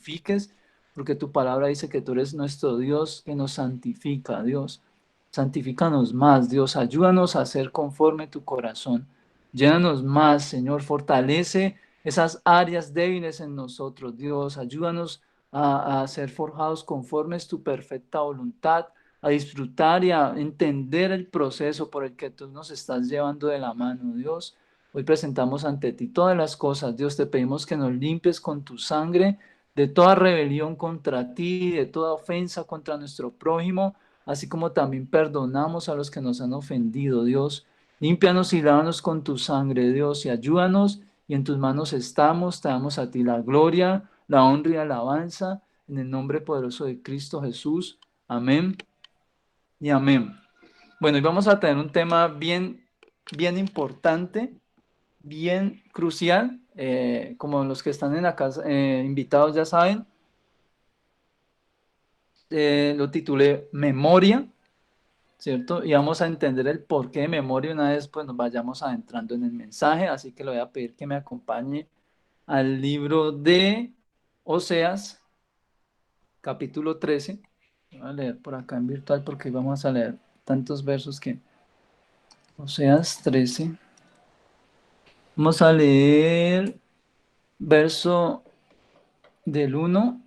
santifiques, porque tu palabra dice que tú eres nuestro Dios que nos santifica, Dios. Santifícanos más, Dios. Ayúdanos a ser conforme tu corazón. Llénanos más, Señor. Fortalece esas áreas débiles en nosotros, Dios. Ayúdanos a ser forjados conformes tu perfecta voluntad, a disfrutar y a entender el proceso por el que tú nos estás llevando de la mano, Dios. Hoy presentamos ante ti todas las cosas, Dios. Te pedimos que nos limpies con tu sangre de toda rebelión contra ti, de toda ofensa contra nuestro prójimo, así como también perdonamos a los que nos han ofendido, Dios. Límpianos y lávanos con tu sangre, Dios, y ayúdanos, y en tus manos estamos. Te damos a ti la gloria, la honra y la alabanza, en el nombre poderoso de Cristo Jesús. Amén y amén. Bueno, y vamos a tener un tema bien importante, bien crucial, como los que están en la casa, invitados ya saben, lo titulé Memoria, ¿cierto? Y vamos a entender el porqué de memoria una vez pues nos vayamos adentrando en el mensaje, así que le voy a pedir que me acompañe al libro de Oseas, capítulo 13. Voy a leer por acá en virtual porque vamos a leer tantos versos que... Oseas 13. Vamos a leer verso del 1.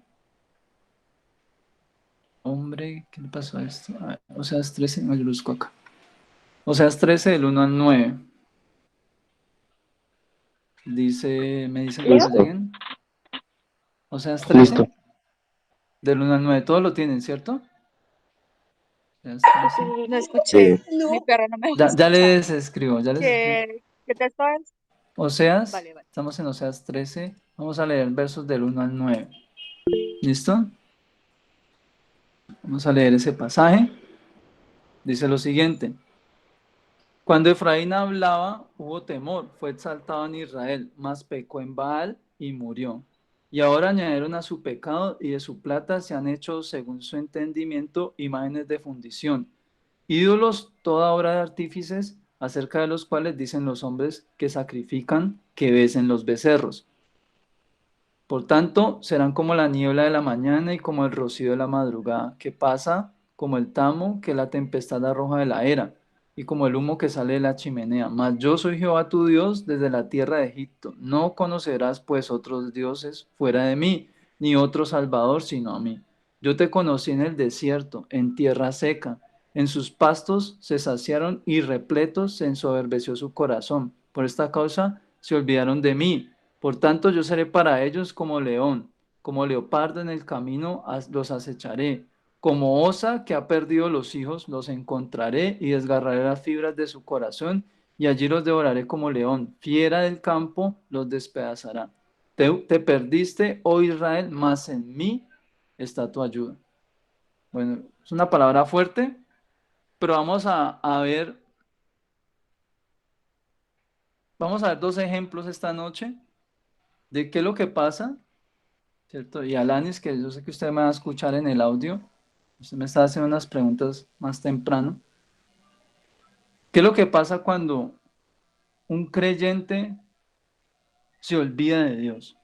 Hombre, ¿qué le pasó a esto? A ver, Oseas 13, no, yo lo busco acá. Oseas 13 del 1 al 9. Dice, me dicen cuando Listo, lleguen. Oseas 13 listo. del 1 al 9. Todos lo tienen, ¿cierto? Oseas 13. No escuché. Sí. Mi perro no me dejó Ya escuchar. les escribo, ya les escribo. ¿Qué texto es? Oseas, Vale, vale. estamos en Oseas 13. Vamos a leer versos del 1 al 9. ¿Listo? Vamos a leer ese pasaje. Dice lo siguiente. Cuando Efraín hablaba, hubo temor, fue exaltado en Israel, mas pecó en Baal y murió. Y ahora añadieron a su pecado y de su plata se han hecho, según su entendimiento, imágenes de fundición. Ídolos, toda obra de artífices, acerca de los cuales dicen los hombres que sacrifican, que besen los becerros. Por tanto, serán como la niebla de la mañana y como el rocío de la madrugada, que pasa como el tamo que la tempestad arroja de la era, y como el humo que sale de la chimenea. Mas yo soy Jehová tu Dios desde la tierra de Egipto. No conocerás pues otros dioses fuera de mí, ni otro Salvador sino a mí. Yo te conocí en el desierto, en tierra seca. En sus pastos se saciaron y repletos se ensoberbeció su corazón. Por esta causa se olvidaron de mí. Por tanto, yo seré para ellos como león, como leopardo en el camino los acecharé. Como osa que ha perdido los hijos, los encontraré y desgarraré las fibras de su corazón, y allí los devoraré como león. Fiera del campo los despedazará. Te perdiste, oh Israel, mas en mí está tu ayuda. Bueno, es una palabra fuerte, pero vamos a ver dos ejemplos esta noche de qué es lo que pasa, ¿cierto? Y Alanis, que yo sé que usted me va a escuchar en el audio, usted me está haciendo unas preguntas más temprano. ¿Qué es lo que pasa cuando un creyente se olvida de Dios?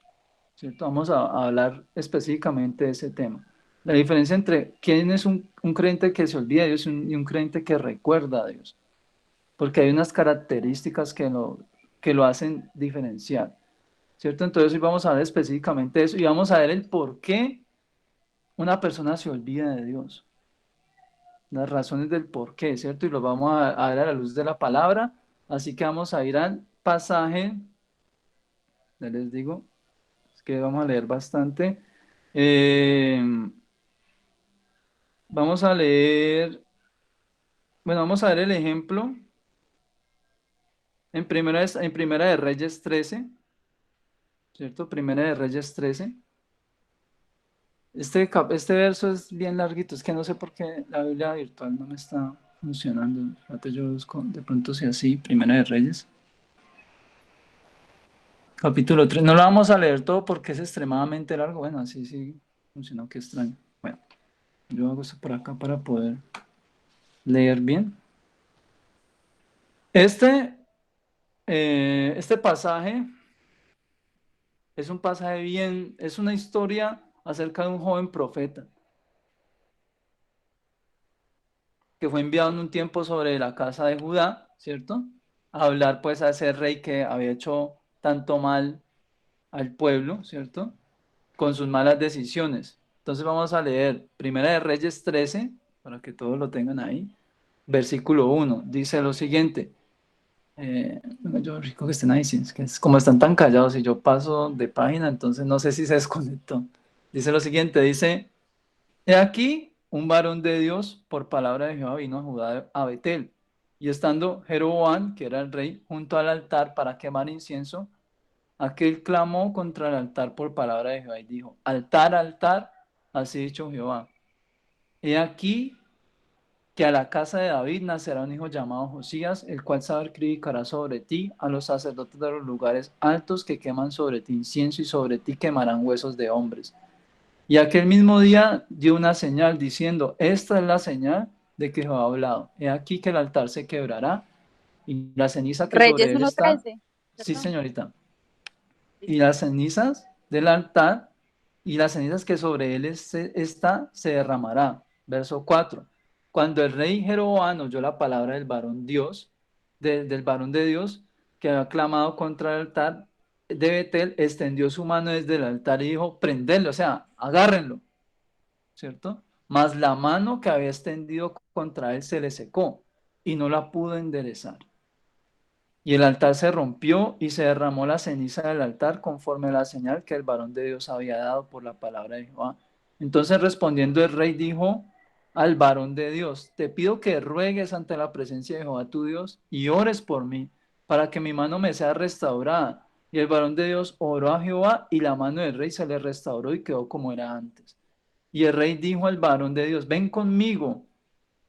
¿Cierto? Vamos a hablar específicamente de ese tema. La diferencia entre quién es un creyente que se olvida de Dios y un creyente que recuerda a Dios. Porque hay unas características que lo hacen diferenciar. ¿Cierto? Entonces hoy vamos a ver específicamente eso y vamos a ver el por qué una persona se olvida de Dios. Las razones del por qué, ¿cierto? Y lo vamos a ver a la luz de la palabra. Así que vamos a ir al pasaje, ya les digo, es que vamos a leer bastante. Eh, vamos a leer, bueno, vamos a ver el ejemplo en Primera de Reyes 13, ¿cierto? Primera de Reyes 13. Este verso es bien larguito, es que no sé por qué la Biblia virtual no me está funcionando. Fíjate, yo busco de pronto si así, Primera de Reyes. Capítulo 3. No lo vamos a leer todo porque es extremadamente largo. Bueno, así sí funcionó, qué extraño. Bueno, yo hago esto por acá para poder leer bien. Este pasaje es un pasaje bien, es una historia acerca de un joven profeta que fue enviado en un tiempo sobre la casa de Judá, ¿cierto? A hablar pues a ese rey que había hecho tanto mal al pueblo, ¿cierto? Con sus malas decisiones. Entonces vamos a leer Primera de Reyes 13, para que todos lo tengan ahí, versículo 1. Dice lo siguiente. Yo rico que estén ahí, sí, es que como están tan callados y yo paso de página, entonces no sé si se desconectó. Dice lo siguiente, dice, he aquí un varón de Dios por palabra de Jehová vino a Judá a Betel, y estando Jeroboam, que era el rey, junto al altar para quemar incienso, aquel clamó contra el altar por palabra de Jehová y dijo, altar, altar, así dicho Jehová. He aquí que a la casa de David nacerá un hijo llamado Josías, el cual sacrificará sobre ti a los sacerdotes de los lugares altos que queman sobre ti incienso y sobre ti quemarán huesos de hombres. Y aquel mismo día dio una señal diciendo, esta es la señal de que Jehová ha hablado. He aquí que el altar se quebrará y la ceniza que Reyes sobre él está, 1:13, sí ¿cierto? señorita, y Listo. las cenizas del altar y las cenizas que sobre él está se derramará. Verso 4. Cuando el rey Jeroboam oyó la palabra del varón Dios, del varón de Dios, que había clamado contra el altar de Betel, extendió su mano desde el altar y dijo, prenderlo, o sea, agárrenlo, ¿cierto? Mas la mano que había extendido contra él se le secó y no la pudo enderezar. Y el altar se rompió y se derramó la ceniza del altar conforme a la señal que el varón de Dios había dado por la palabra de Jehová. Entonces respondiendo el rey dijo al varón de Dios, te pido que ruegues ante la presencia de Jehová tu Dios y ores por mí para que mi mano me sea restaurada. Y el varón de Dios oró a Jehová y la mano del rey se le restauró y quedó como era antes. Y el rey dijo al varón de Dios, ven conmigo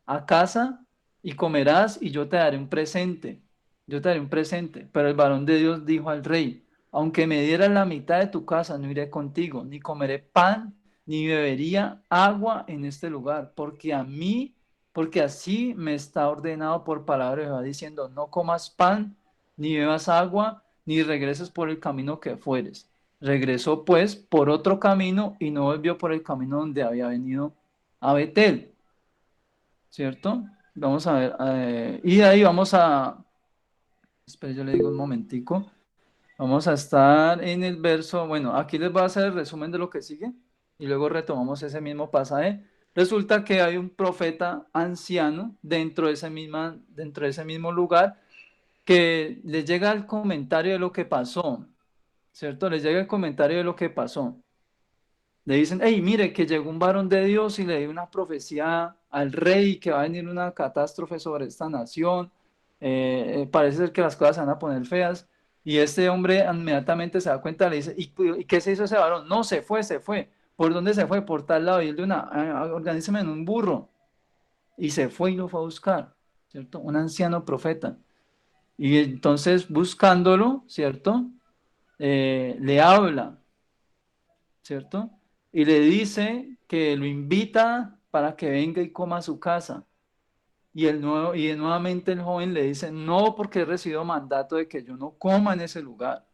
a casa y comerás y yo te daré un presente. Yo te daré un presente. Pero el varón de Dios dijo al rey, aunque me dieras la mitad de tu casa, no iré contigo, ni comeré pan, ni bebería agua en este lugar, porque así me está ordenado por palabra de Jehová, diciendo, no comas pan, ni bebas agua, ni regreses por el camino que fueres. Regresó pues por otro camino y no volvió por el camino donde había venido a Betel. ¿Cierto? Vamos a ver, y de ahí vamos a, espera, yo le digo un momentico, vamos a estar en el verso, bueno, aquí les voy a hacer el resumen de lo que sigue y luego retomamos ese mismo pasaje. Resulta que hay un profeta anciano dentro de ese mismo lugar que le llega el comentario de lo que pasó, ¿cierto? Les llega el comentario de lo que pasó. Le dicen, hey, mire, que llegó un varón de Dios y le dio una profecía al rey que va a venir una catástrofe sobre esta nación. Parece ser que las cosas se van a poner feas. Y este hombre inmediatamente se da cuenta, le dice, ¿y qué se hizo ese varón? No, se fue, se fue. ¿Por dónde se fue? Por tal lado. Y él de organízame en un burro. Y se fue y lo fue a buscar, ¿cierto? Un anciano profeta. Y entonces buscándolo, ¿cierto? Le habla, ¿cierto? Y le dice que lo invita para que venga y coma a su casa. Y nuevamente el joven le dice, no, porque he recibido mandato de que yo no coma en ese lugar.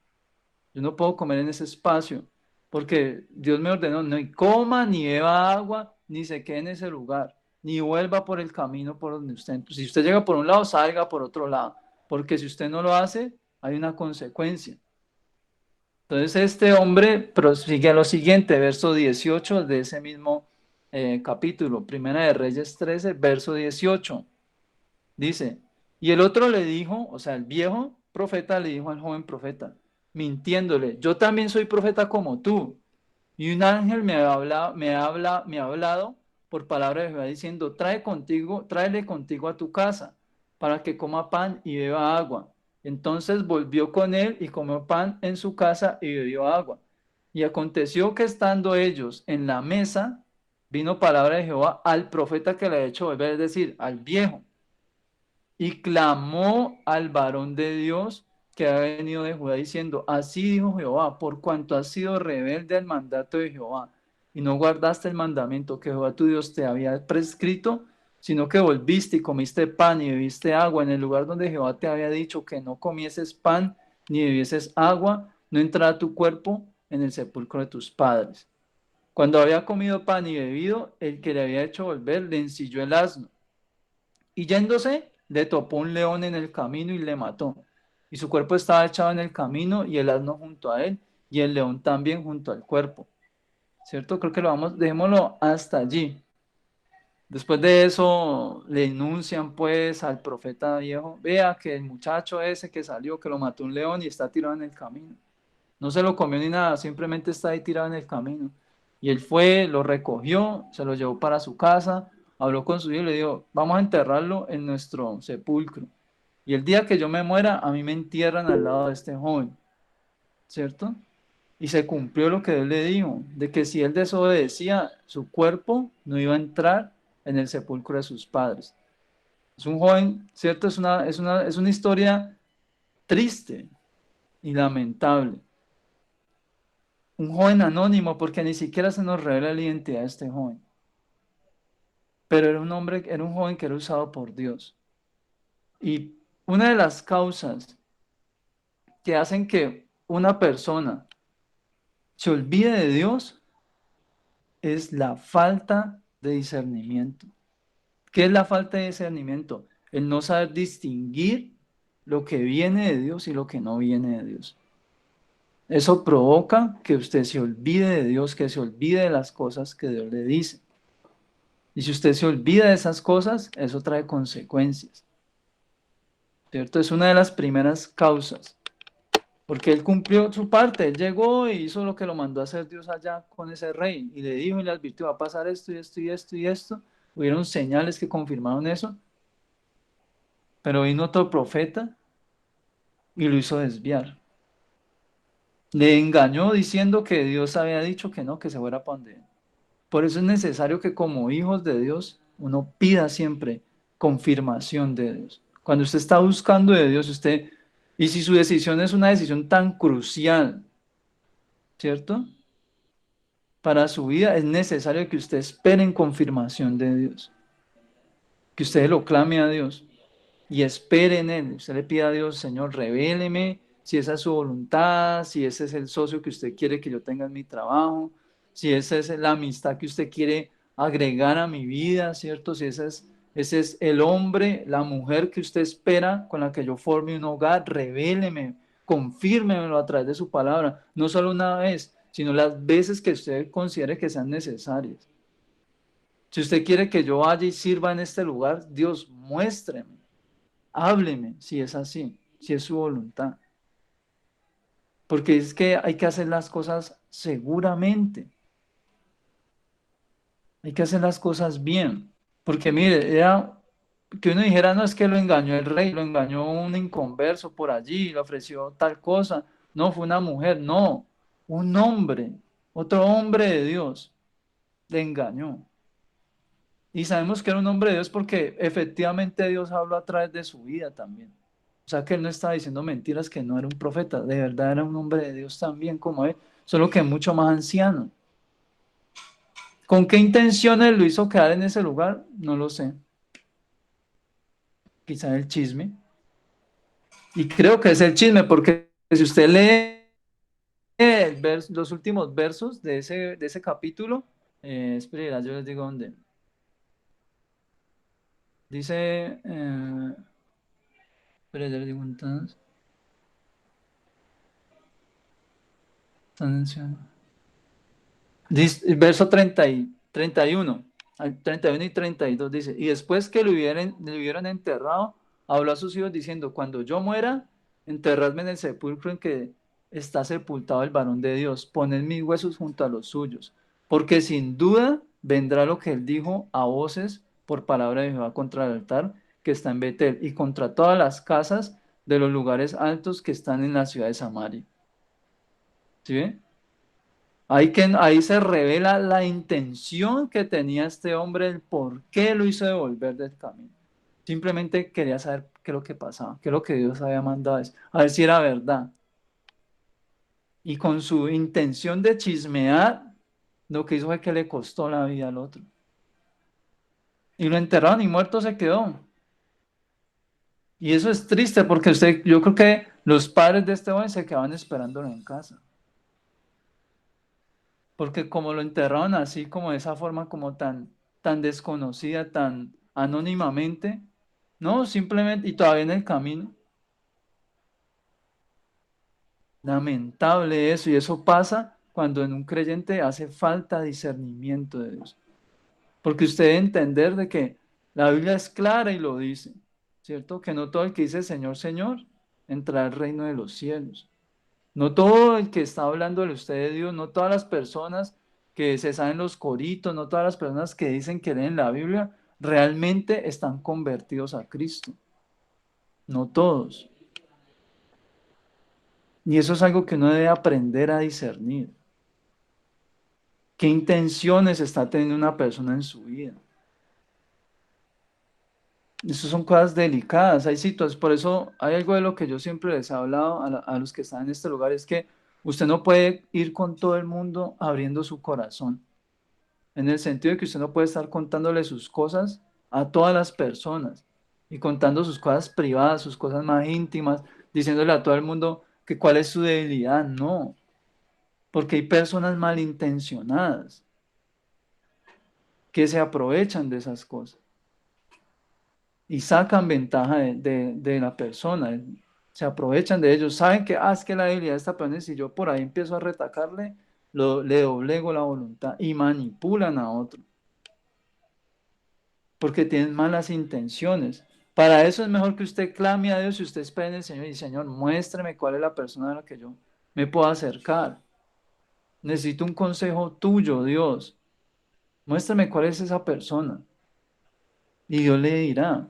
Yo no puedo comer en ese espacio, porque Dios me ordenó, no y coma, ni beba agua, ni se quede en ese lugar, ni vuelva por el camino por donde usted. Si usted llega por un lado, salga por otro lado, porque si usted no lo hace, hay una consecuencia. Entonces este hombre prosigue a lo siguiente, verso 18 de ese mismo capítulo, Primera de Reyes 13, verso 18. Dice, y el otro le dijo, o sea, el viejo profeta le dijo al joven profeta, mintiéndole, yo también soy profeta como tú. Y un ángel me ha hablado por palabra de Jehová diciendo, tráele contigo a tu casa para que coma pan y beba agua. Entonces volvió con él y comió pan en su casa y bebió agua. Y aconteció que estando ellos en la mesa, vino palabra de Jehová al profeta que le ha hecho volver, es decir, al viejo, y clamó al varón de Dios que ha venido de Judá diciendo, así dijo Jehová, por cuanto has sido rebelde al mandato de Jehová y no guardaste el mandamiento que Jehová tu Dios te había prescrito, sino que volviste y comiste pan y bebiste agua en el lugar donde Jehová te había dicho que no comieses pan ni bebieses agua, no entrará tu cuerpo en el sepulcro de tus padres. Cuando había comido pan y bebido, el que le había hecho volver le ensilló el asno. Y yéndose, le topó un león en el camino y le mató. Y su cuerpo estaba echado en el camino y el asno junto a él y el león también junto al cuerpo. ¿Cierto? Creo que dejémoslo hasta allí. Después de eso le denuncian pues al profeta viejo, vea que el muchacho ese que salió, que lo mató un león y está tirado en el camino. No se lo comió ni nada, simplemente está ahí tirado en el camino. Y él fue, lo recogió, se lo llevó para su casa, habló con su hijo y le dijo, vamos a enterrarlo en nuestro sepulcro. Y el día que yo me muera, a mí me entierran al lado de este joven, ¿cierto? Y se cumplió lo que Dios le dijo, de que si él desobedecía, su cuerpo no iba a entrar en el sepulcro de sus padres. Es un joven, ¿cierto? Es una historia triste y lamentable. Un joven anónimo, porque ni siquiera se nos revela la identidad de este joven. Pero era un hombre, era un joven que era usado por Dios. Y una de las causas que hacen que una persona se olvide de Dios es la falta de discernimiento. ¿Qué es la falta de discernimiento? El no saber distinguir lo que viene de Dios y lo que no viene de Dios. Eso provoca que usted se olvide de Dios, que se olvide de las cosas que Dios le dice. Y si usted se olvida de esas cosas, eso trae consecuencias, ¿cierto? Es una de las primeras causas, porque él cumplió su parte, él llegó y hizo lo que lo mandó a hacer Dios allá con ese rey, y le dijo y le advirtió, va a pasar esto y esto y esto y esto. Hubieron señales que confirmaron eso, pero vino otro profeta y lo hizo desviar. Le engañó diciendo que Dios había dicho que no, que se fuera para donde él. Por eso es necesario que como hijos de Dios uno pida siempre confirmación de Dios. Cuando usted está buscando de Dios, y si su decisión es una decisión tan crucial, ¿cierto? Para su vida es necesario que usted espere en confirmación de Dios, que usted lo clame a Dios y espere en Él. Usted le pida a Dios, Señor, revéleme si esa es su voluntad, si ese es el socio que usted quiere que yo tenga en mi trabajo, si esa es la amistad que usted quiere agregar a mi vida, ¿cierto? Si ese es el hombre, la mujer que usted espera con la que yo forme un hogar, revéleme, confírmemelo a través de su palabra, no solo una vez, sino las veces que usted considere que sean necesarias. Si usted quiere que yo vaya y sirva en este lugar, Dios, muéstreme. Hábleme si es así, si es su voluntad. Porque es que hay que hacer las cosas seguramente. Hay que hacer las cosas bien. Porque mire, era que uno dijera, no es que lo engañó el rey, lo engañó un inconverso por allí, le ofreció tal cosa. No, fue una mujer, no, un hombre, otro hombre de Dios, le engañó. Y sabemos que era un hombre de Dios porque efectivamente Dios habló a través de su vida también. O sea que él no estaba diciendo mentiras, que no era un profeta, de verdad era un hombre de Dios también como él, solo que mucho más anciano. ¿Con qué intenciones lo hizo quedar en ese lugar? No lo sé. Quizá el chisme. Y creo que es el chisme porque si usted lee los últimos versos de ese capítulo, espera, yo les digo dónde. Dice, espera, yo les digo entonces. Dice, verso 31, 31 y 32 dice, y después que le hubieran enterrado, habló a sus hijos diciendo, cuando yo muera, enterradme en el sepulcro en que está sepultado el varón de Dios, poned mis huesos junto a los suyos, porque sin duda vendrá lo que él dijo a voces por palabra de Jehová contra el altar que está en Betel y contra todas las casas de los lugares altos que están en la ciudad de Samaria. ¿Sí ve? Ahí se revela la intención que tenía este hombre, el por qué lo hizo devolver del camino. Simplemente quería saber qué es lo que pasaba, qué es lo que Dios había mandado, a ver si era verdad. Y con su intención de chismear, lo que hizo fue que le costó la vida al otro. Y lo enterraron y muerto se quedó. Y eso es triste porque yo creo que los padres de este joven se quedaban esperándolo en casa. porque como lo enterraron así, como de esa forma, como tan desconocida, tan anónimamente, no, simplemente, y todavía en el camino. Lamentable eso, y eso pasa cuando en un creyente hace falta discernimiento de Dios. Porque usted debe entender de que la Biblia es clara y lo dice, ¿cierto? Que no todo el que dice Señor, Señor, entrará al reino de los cielos. No todo el que está hablando de usted de Dios, no todas las personas que se saben los coritos, no todas las personas que dicen que leen la Biblia, realmente están convertidos a Cristo. No todos. Y eso es algo que uno debe aprender a discernir. ¿Qué intenciones está teniendo una persona en su vida? Eso son cosas delicadas, hay situaciones, por eso hay algo de lo que yo siempre les he hablado a los que están en este lugar, es que usted no puede ir con todo el mundo abriendo su corazón, en el sentido de que usted no puede estar contándole sus cosas a todas las personas y contando sus cosas privadas, sus cosas más íntimas, diciéndole a todo el mundo que cuál es su debilidad, no, porque hay personas malintencionadas que se aprovechan de esas cosas y sacan ventaja de la persona, se aprovechan de ellos, saben que, es que la debilidad de esta persona, y si yo por ahí empiezo a retacarle, le doblego la voluntad y manipulan a otro, porque tienen malas intenciones. Para eso es mejor que usted clame a Dios y usted espere en el Señor y Señor, muéstrame cuál es la persona a la que yo me puedo acercar. Necesito un consejo tuyo, Dios. Muéstrame cuál es esa persona. Y Dios le dirá.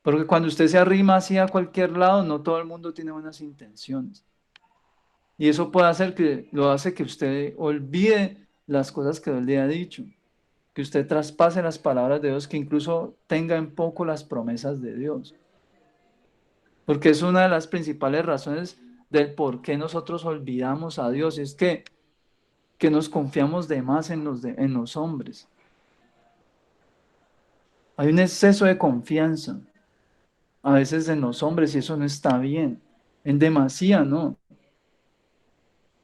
Porque cuando usted se arrima así a cualquier lado, no todo el mundo tiene buenas intenciones. Y eso puede hacer que, lo hace que usted olvide las cosas que Dios le ha dicho, que usted traspase las palabras de Dios, que incluso tenga en poco las promesas de Dios. Porque es una de las principales razones del por qué nosotros olvidamos a Dios, es que nos confiamos de más en los hombres. Hay un exceso de confianza a veces en los hombres y eso no está bien, en demasía, ¿no?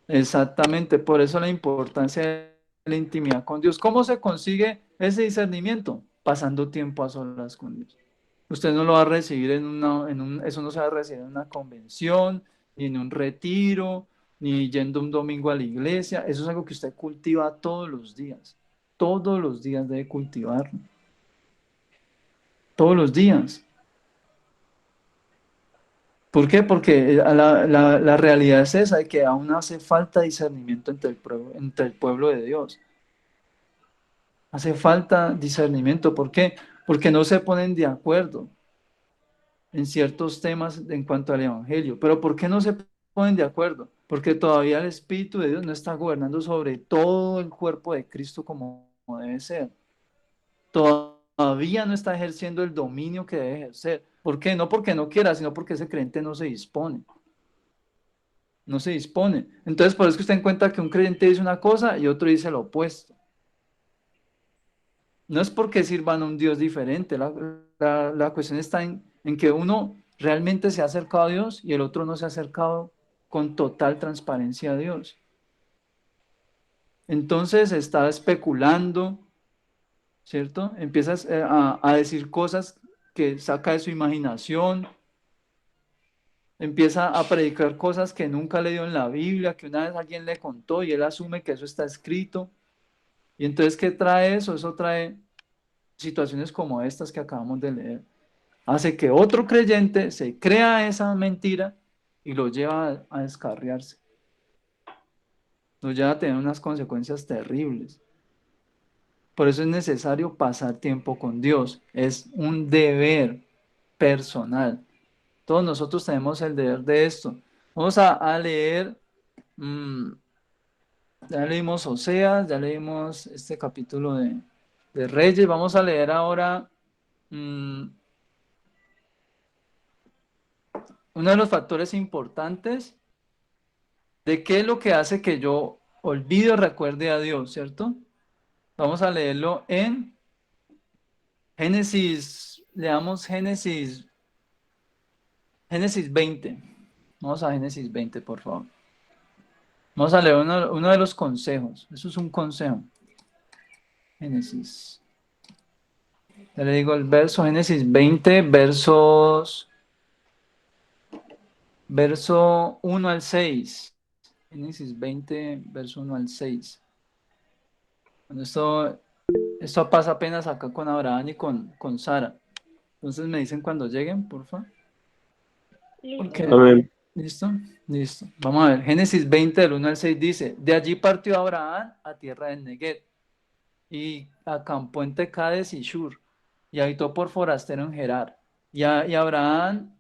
Exactamente, por eso la importancia de la intimidad con Dios. ¿Cómo se consigue ese discernimiento? Pasando tiempo a solas con Dios. Usted no lo va a recibir eso no se va a recibir en una convención, ni en un retiro, ni yendo un domingo a la iglesia. Eso es algo que usted cultiva todos los días. Todos los días debe cultivarlo. Todos los días. ¿Por qué? Porque la realidad es esa, de que aún hace falta discernimiento entre el pueblo de Dios. Hace falta discernimiento. ¿Por qué? Porque no se ponen de acuerdo en ciertos temas en cuanto al Evangelio. ¿Pero por qué no se ponen de acuerdo? Porque todavía el Espíritu de Dios no está gobernando sobre todo el cuerpo de Cristo como debe ser. Todavía no está ejerciendo el dominio que debe ejercer. ¿Por qué? No porque no quiera, sino porque ese creyente no se dispone. No se dispone. Entonces, por eso es que usted encuentra que un creyente dice una cosa y otro dice lo opuesto. No es porque sirvan a un Dios diferente, la cuestión está en que uno realmente se ha acercado a Dios y el otro no se ha acercado con total transparencia a Dios. Entonces está especulando, ¿cierto? Empiezas a decir cosas que saca de su imaginación, empieza a predicar cosas que nunca leyó en la Biblia, que una vez alguien le contó y él asume que eso está escrito. Y entonces, ¿qué trae eso? Eso trae situaciones como estas que acabamos de leer. Hace que otro creyente se crea esa mentira y lo lleva a descarriarse. Lo lleva a tener unas consecuencias terribles. Por eso es necesario pasar tiempo con Dios. Es un deber personal. Todos nosotros tenemos el deber de esto. Vamos a leer, mm, ya leímos Oseas, ya leímos este capítulo de Reyes. Vamos a leer ahora mm, uno de los factores importantes de qué es lo que hace que yo olvide o recuerde a Dios, ¿cierto? Vamos a leerlo en Génesis, leamos Génesis 20. Vamos a Génesis 20, por favor. Vamos a leer uno de los consejos. Eso es un consejo. Génesis. Ya le digo el verso, Génesis 20, verso 1 al 6. Génesis 20, verso 1 al 6. Bueno, esto pasa apenas acá con Abraham y con Sara. Entonces me dicen cuando lleguen, por favor. Listo. Porque, Amén. ¿listo? Listo. Vamos a ver. Génesis 20, del 1 al 6 dice, de allí partió Abraham a tierra del Neguev y acampó en Tecades y Shur y habitó por forastero en Gerar. Y Abraham,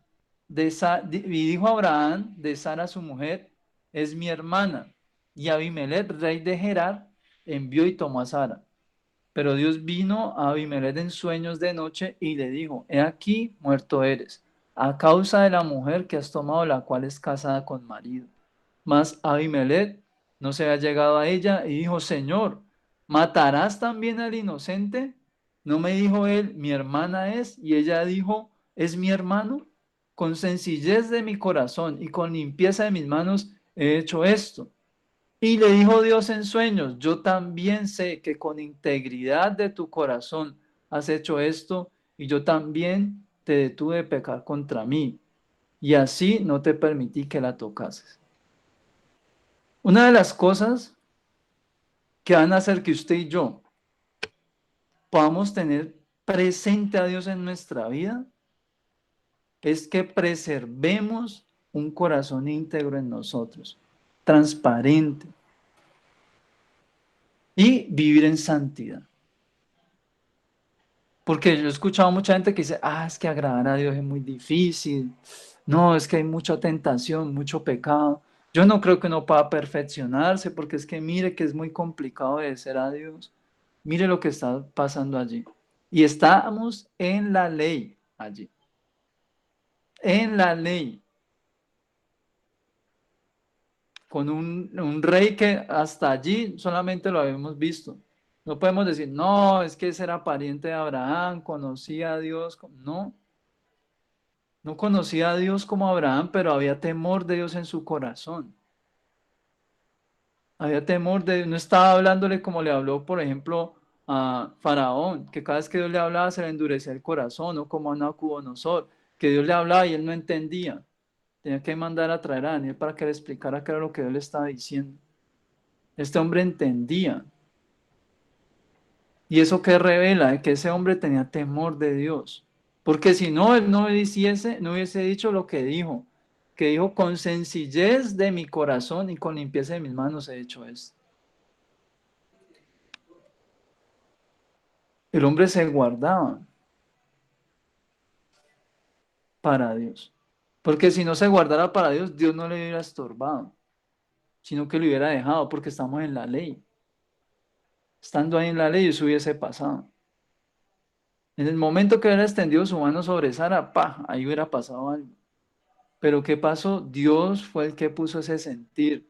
y dijo Abraham de Sara su mujer, es mi hermana. Y Abimelech, rey de Gerar, envió y tomó a Sara. Pero Dios vino a Abimelech en sueños de noche y le dijo, he aquí, muerto eres, a causa de la mujer que has tomado, la cual es casada con marido. Mas Abimelech no se había llegado a ella y dijo, Señor, ¿matarás también al inocente? ¿No me dijo él, mi hermana es? Y ella dijo, ¿es mi hermano? Con sencillez de mi corazón y con limpieza de mis manos he hecho esto. Y le dijo Dios en sueños, yo también sé que con integridad de tu corazón has hecho esto y yo también te detuve de pecar contra mí y así no te permití que la tocases. Una de las cosas que van a hacer que usted y yo podamos tener presente a Dios en nuestra vida es que preservemos un corazón íntegro en nosotros, transparente y vivir en santidad. Porque yo he escuchado mucha gente que dice, es que agradar a Dios es muy difícil, no, es que hay mucha tentación, mucho pecado. Yo no creo que uno pueda perfeccionarse porque es que mire que es muy complicado obedecer a Dios. Mire lo que está pasando allí. Y estamos en la ley allí, en la ley, con un rey que hasta allí solamente lo habíamos visto. No podemos decir, no, es que ese era pariente de Abraham, conocía a Dios. No. No conocía a Dios como Abraham, pero había temor de Dios en su corazón. Había temor de Dios. No estaba hablándole como le habló, por ejemplo, a Faraón, que cada vez que Dios le hablaba se le endurecía el corazón, o como a Nabucodonosor, que Dios le hablaba y él no entendía. Tenía que mandar a traer a Daniel para que le explicara qué era lo que Dios le estaba diciendo. Este hombre entendía. Y eso que revela que ese hombre tenía temor de Dios. Porque si no, él no hubiese dicho lo que dijo, con sencillez de mi corazón y con limpieza de mis manos he hecho esto. El hombre se guardaba para Dios. Porque si no se guardara para Dios, Dios no le hubiera estorbado, sino que lo hubiera dejado porque estamos en la ley. Estando ahí en la ley, eso hubiese pasado. En el momento que hubiera extendido su mano sobre Sara, ahí hubiera pasado algo. Pero ¿qué pasó? Dios fue el que puso ese sentir,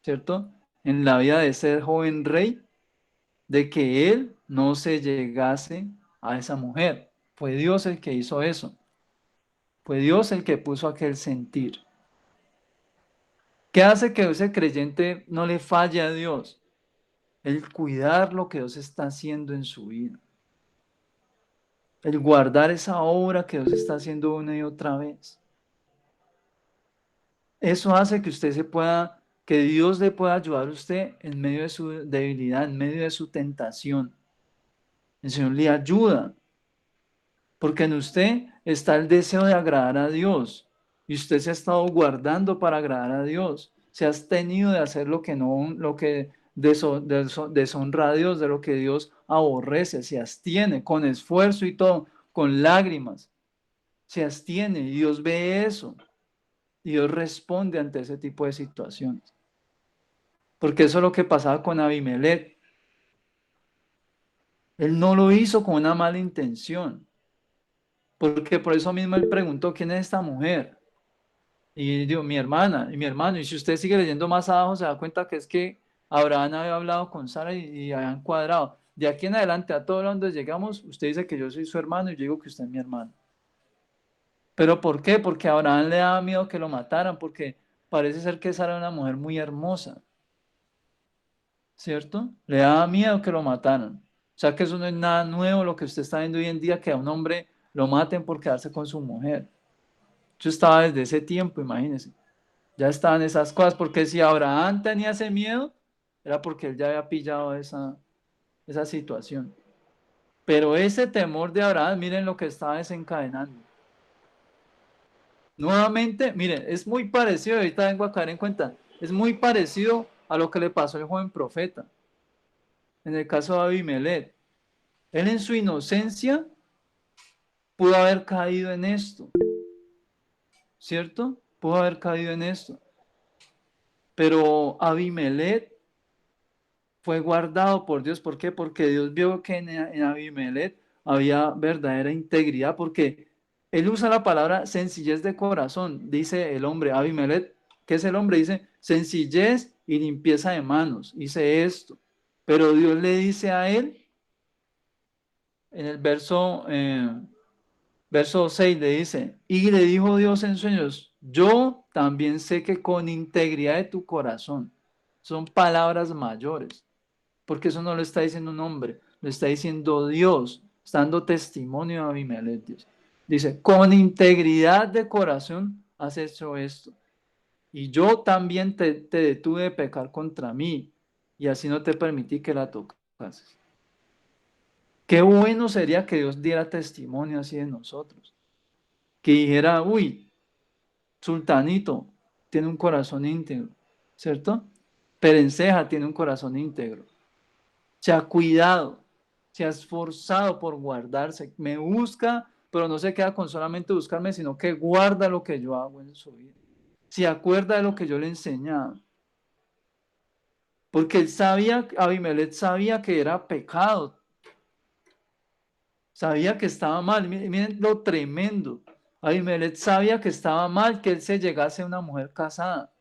¿cierto? En la vida de ese joven rey, de que él no se llegase a esa mujer. Fue Dios el que hizo eso. Fue Dios el que puso aquel sentir. ¿Qué hace que ese creyente no le falle a Dios? El cuidar lo que Dios está haciendo en su vida. El guardar esa obra que Dios está haciendo una y otra vez. Eso hace que que Dios le pueda ayudar a usted en medio de su debilidad, en medio de su tentación. El Señor le ayuda, porque en usted está el deseo de agradar a Dios y usted se ha estado guardando para agradar a Dios. Se ha abstenido de hacer lo que no, lo que deshonra a Dios, de lo que Dios aborrece, se abstiene con esfuerzo y todo, con lágrimas. Se abstiene y Dios ve eso. Y Dios responde ante ese tipo de situaciones. Porque eso es lo que pasaba con Abimelech. Él no lo hizo con una mala intención. Porque por eso mismo él preguntó, ¿quién es esta mujer? Y dijo, mi hermana y mi hermano. Y si usted sigue leyendo más abajo, se da cuenta que es que Abraham había hablado con Sara y habían cuadrado. De aquí en adelante, a todo donde llegamos, usted dice que yo soy su hermano y yo digo que usted es mi hermano. ¿Pero por qué? Porque a Abraham le daba miedo que lo mataran, porque parece ser que Sara era una mujer muy hermosa. ¿cierto? Le daba miedo que lo mataran. O sea que eso no es nada nuevo lo que usted está viendo hoy en día, que a un hombre lo maten por quedarse con su mujer. Eso estaba desde ese tiempo, imagínense. Ya estaban esas cosas, porque si Abraham tenía ese miedo, era porque él ya había pillado esa situación. Pero ese temor de Abraham, miren lo que estaba desencadenando. Nuevamente, miren, es muy parecido, ahorita vengo a caer en cuenta, es muy parecido a lo que le pasó al joven profeta, en el caso de Abimelech. Él en su inocencia pudo haber caído en esto, ¿cierto? Pudo haber caído en esto. Pero Abimelech fue guardado por Dios. ¿Por qué? Porque Dios vio que en Abimelech había verdadera integridad, porque él usa la palabra sencillez de corazón, dice el hombre. Abimelech, ¿qué es el hombre? Dice sencillez y limpieza de manos, dice esto. Pero Dios le dice a él, en el verso 6 le dice, y le dijo Dios en sueños, yo también sé que con integridad de tu corazón, son palabras mayores, porque eso no lo está diciendo un hombre, lo está diciendo Dios, está dando testimonio a Abimelech. Dice, con integridad de corazón has hecho esto, y yo también te detuve de pecar contra mí, y así no te permití que la tocases. Qué bueno sería que Dios diera testimonio así de nosotros, que dijera, uy, Sultanito tiene un corazón íntegro, ¿cierto? Perenceja tiene un corazón íntegro. Se ha cuidado, se ha esforzado por guardarse, me busca, pero no se queda con solamente buscarme, sino que guarda lo que yo hago en su vida. Se acuerda de lo que yo le enseñaba. Porque él sabía, Abimelech sabía que era pecado, sabía que estaba mal. Miren lo tremendo. Abimelech sabía que estaba mal que él se llegase a una mujer casada.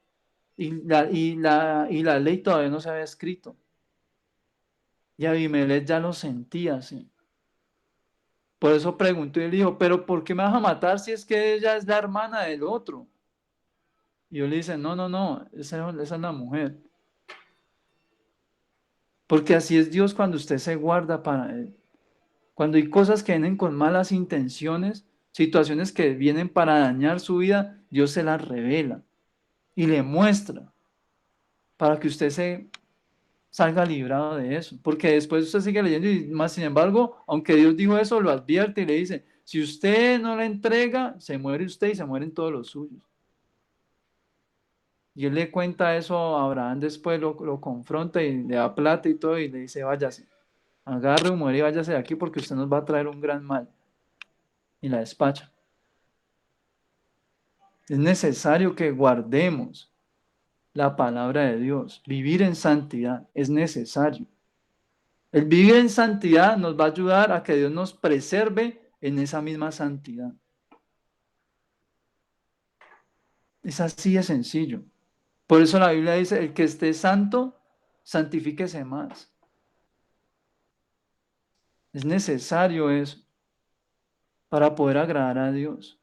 Y la ley todavía no se había escrito. Y Abimelech ya lo sentía así. Por eso preguntó y le dijo, pero ¿por qué me vas a matar si es que ella es la hermana del otro? Y yo le dice, no, no, no, esa es la mujer. Porque así es Dios cuando usted se guarda para Él. Cuando hay cosas que vienen con malas intenciones, situaciones que vienen para dañar su vida, Dios se las revela y le muestra para que usted se salga librado de eso. Porque después usted sigue leyendo y más, sin embargo, aunque Dios dijo eso, lo advierte y le dice, si usted no la entrega, se muere usted y se mueren todos los suyos. Y él le cuenta eso a Abraham, después lo confronta y le da plata y todo y le dice, váyase, agarre, muere y váyase de aquí porque usted nos va a traer un gran mal. Y la despacha. Es necesario que guardemos la palabra de Dios. Vivir en santidad es necesario. El vivir en santidad nos va a ayudar a que Dios nos preserve en esa misma santidad. Es así de sencillo. Por eso la Biblia dice, el que esté santo, santifíquese más. Es necesario eso para poder agradar a Dios.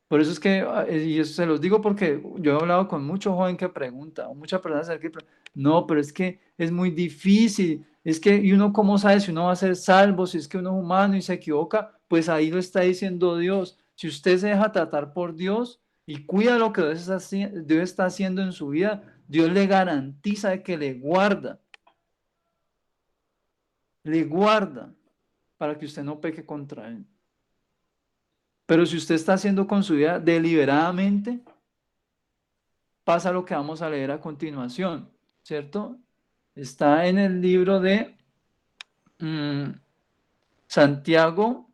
Por eso es que, y eso se los digo porque yo he hablado con muchos jóvenes que preguntan, o muchas personas que preguntan, no, pero es que es muy difícil, es que, y uno cómo sabe si uno va a ser salvo, si es que uno es humano y se equivoca, pues ahí lo está diciendo Dios. Si usted se deja tratar por Dios y cuida lo que Dios está haciendo en su vida, Dios le garantiza de que le guarda para que usted no peque contra Él. Pero si usted está haciendo con su vida deliberadamente, pasa lo que vamos a leer a continuación, ¿cierto? Está en el libro de Santiago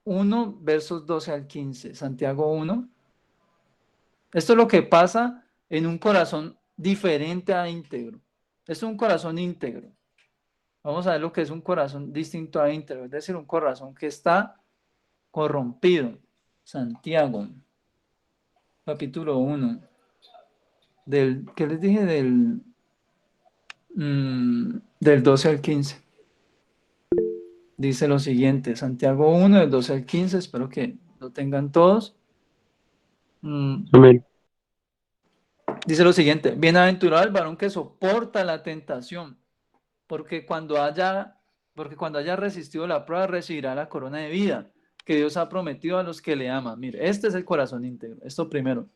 1, versos 12 al 15. Santiago 1. Esto es lo que pasa en un corazón diferente a íntegro. Esto es un corazón íntegro. Vamos a ver lo que es un corazón distinto a íntegro, es decir, un corazón que está corrompido. Santiago, capítulo 1. ¿Qué les dije? Del 12 al 15. Dice lo siguiente, Santiago 1, del 12 al 15, espero que lo tengan todos. Amén. Dice lo siguiente: bienaventurado el varón que soporta la tentación, porque cuando haya resistido la prueba, recibirá la corona de vida que Dios ha prometido a los que le aman. Mire, este es el corazón íntegro. Esto primero.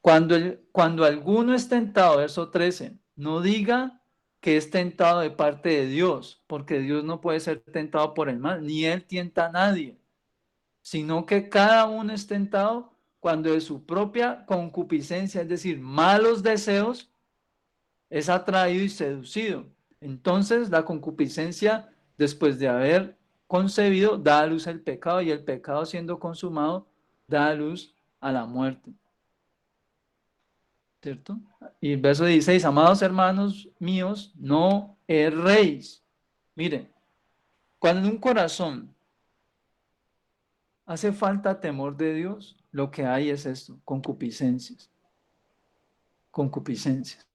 Cuando alguno es tentado, verso 13, no diga que es tentado de parte de Dios, porque Dios no puede ser tentado por el mal, ni Él tienta a nadie, sino que cada uno es tentado cuando de su propia concupiscencia, es decir, malos deseos, es atraído y seducido. Entonces la concupiscencia, después de haber concebido, da a luz el pecado, y el pecado, siendo consumado, da a luz a la muerte. ¿Cierto? Y el verso 16: amados hermanos míos, no erréis. Miren, cuando en un corazón hace falta temor de Dios, lo que hay es esto: concupiscencias. Concupiscencias.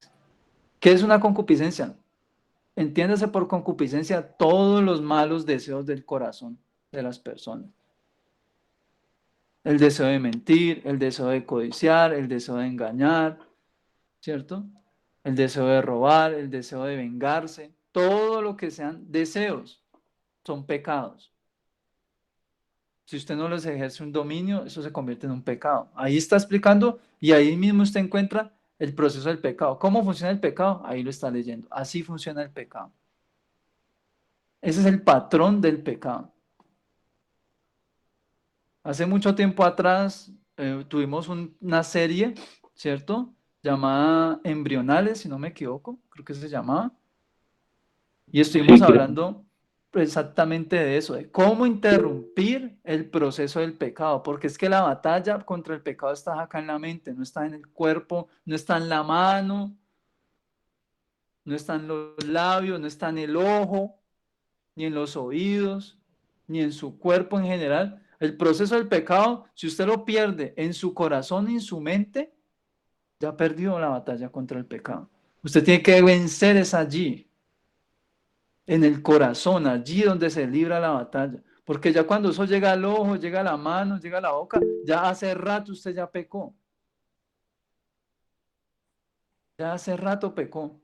¿Qué es una concupiscencia? Entiéndase por concupiscencia todos los malos deseos del corazón de las personas. El deseo de mentir, el deseo de codiciar, el deseo de engañar, ¿cierto? El deseo de robar, el deseo de vengarse, todo lo que sean deseos son pecados. Si usted no les ejerce un dominio, eso se convierte en un pecado. Ahí está explicando, y ahí mismo usted encuentra el proceso del pecado. ¿Cómo funciona el pecado? Ahí lo está leyendo. Así funciona el pecado. Ese es el patrón del pecado. Hace mucho tiempo atrás tuvimos una serie, ¿cierto? Llamada Embrionales, si no me equivoco, creo que se llamaba. Y estuvimos hablando exactamente de eso, de cómo interrumpir el proceso del pecado, porque es que la batalla contra el pecado está acá en la mente, no está en el cuerpo, no está en la mano, no está en los labios, no está en el ojo, ni en los oídos, ni en su cuerpo en general. El proceso del pecado, si usted lo pierde en su corazón y en su mente, ya perdió la batalla contra el pecado. Usted tiene que vencer, es allí, en el corazón, allí donde se libra la batalla. Porque ya cuando eso llega al ojo, llega a la mano, llega a la boca, ya hace rato usted ya pecó. Ya hace rato pecó.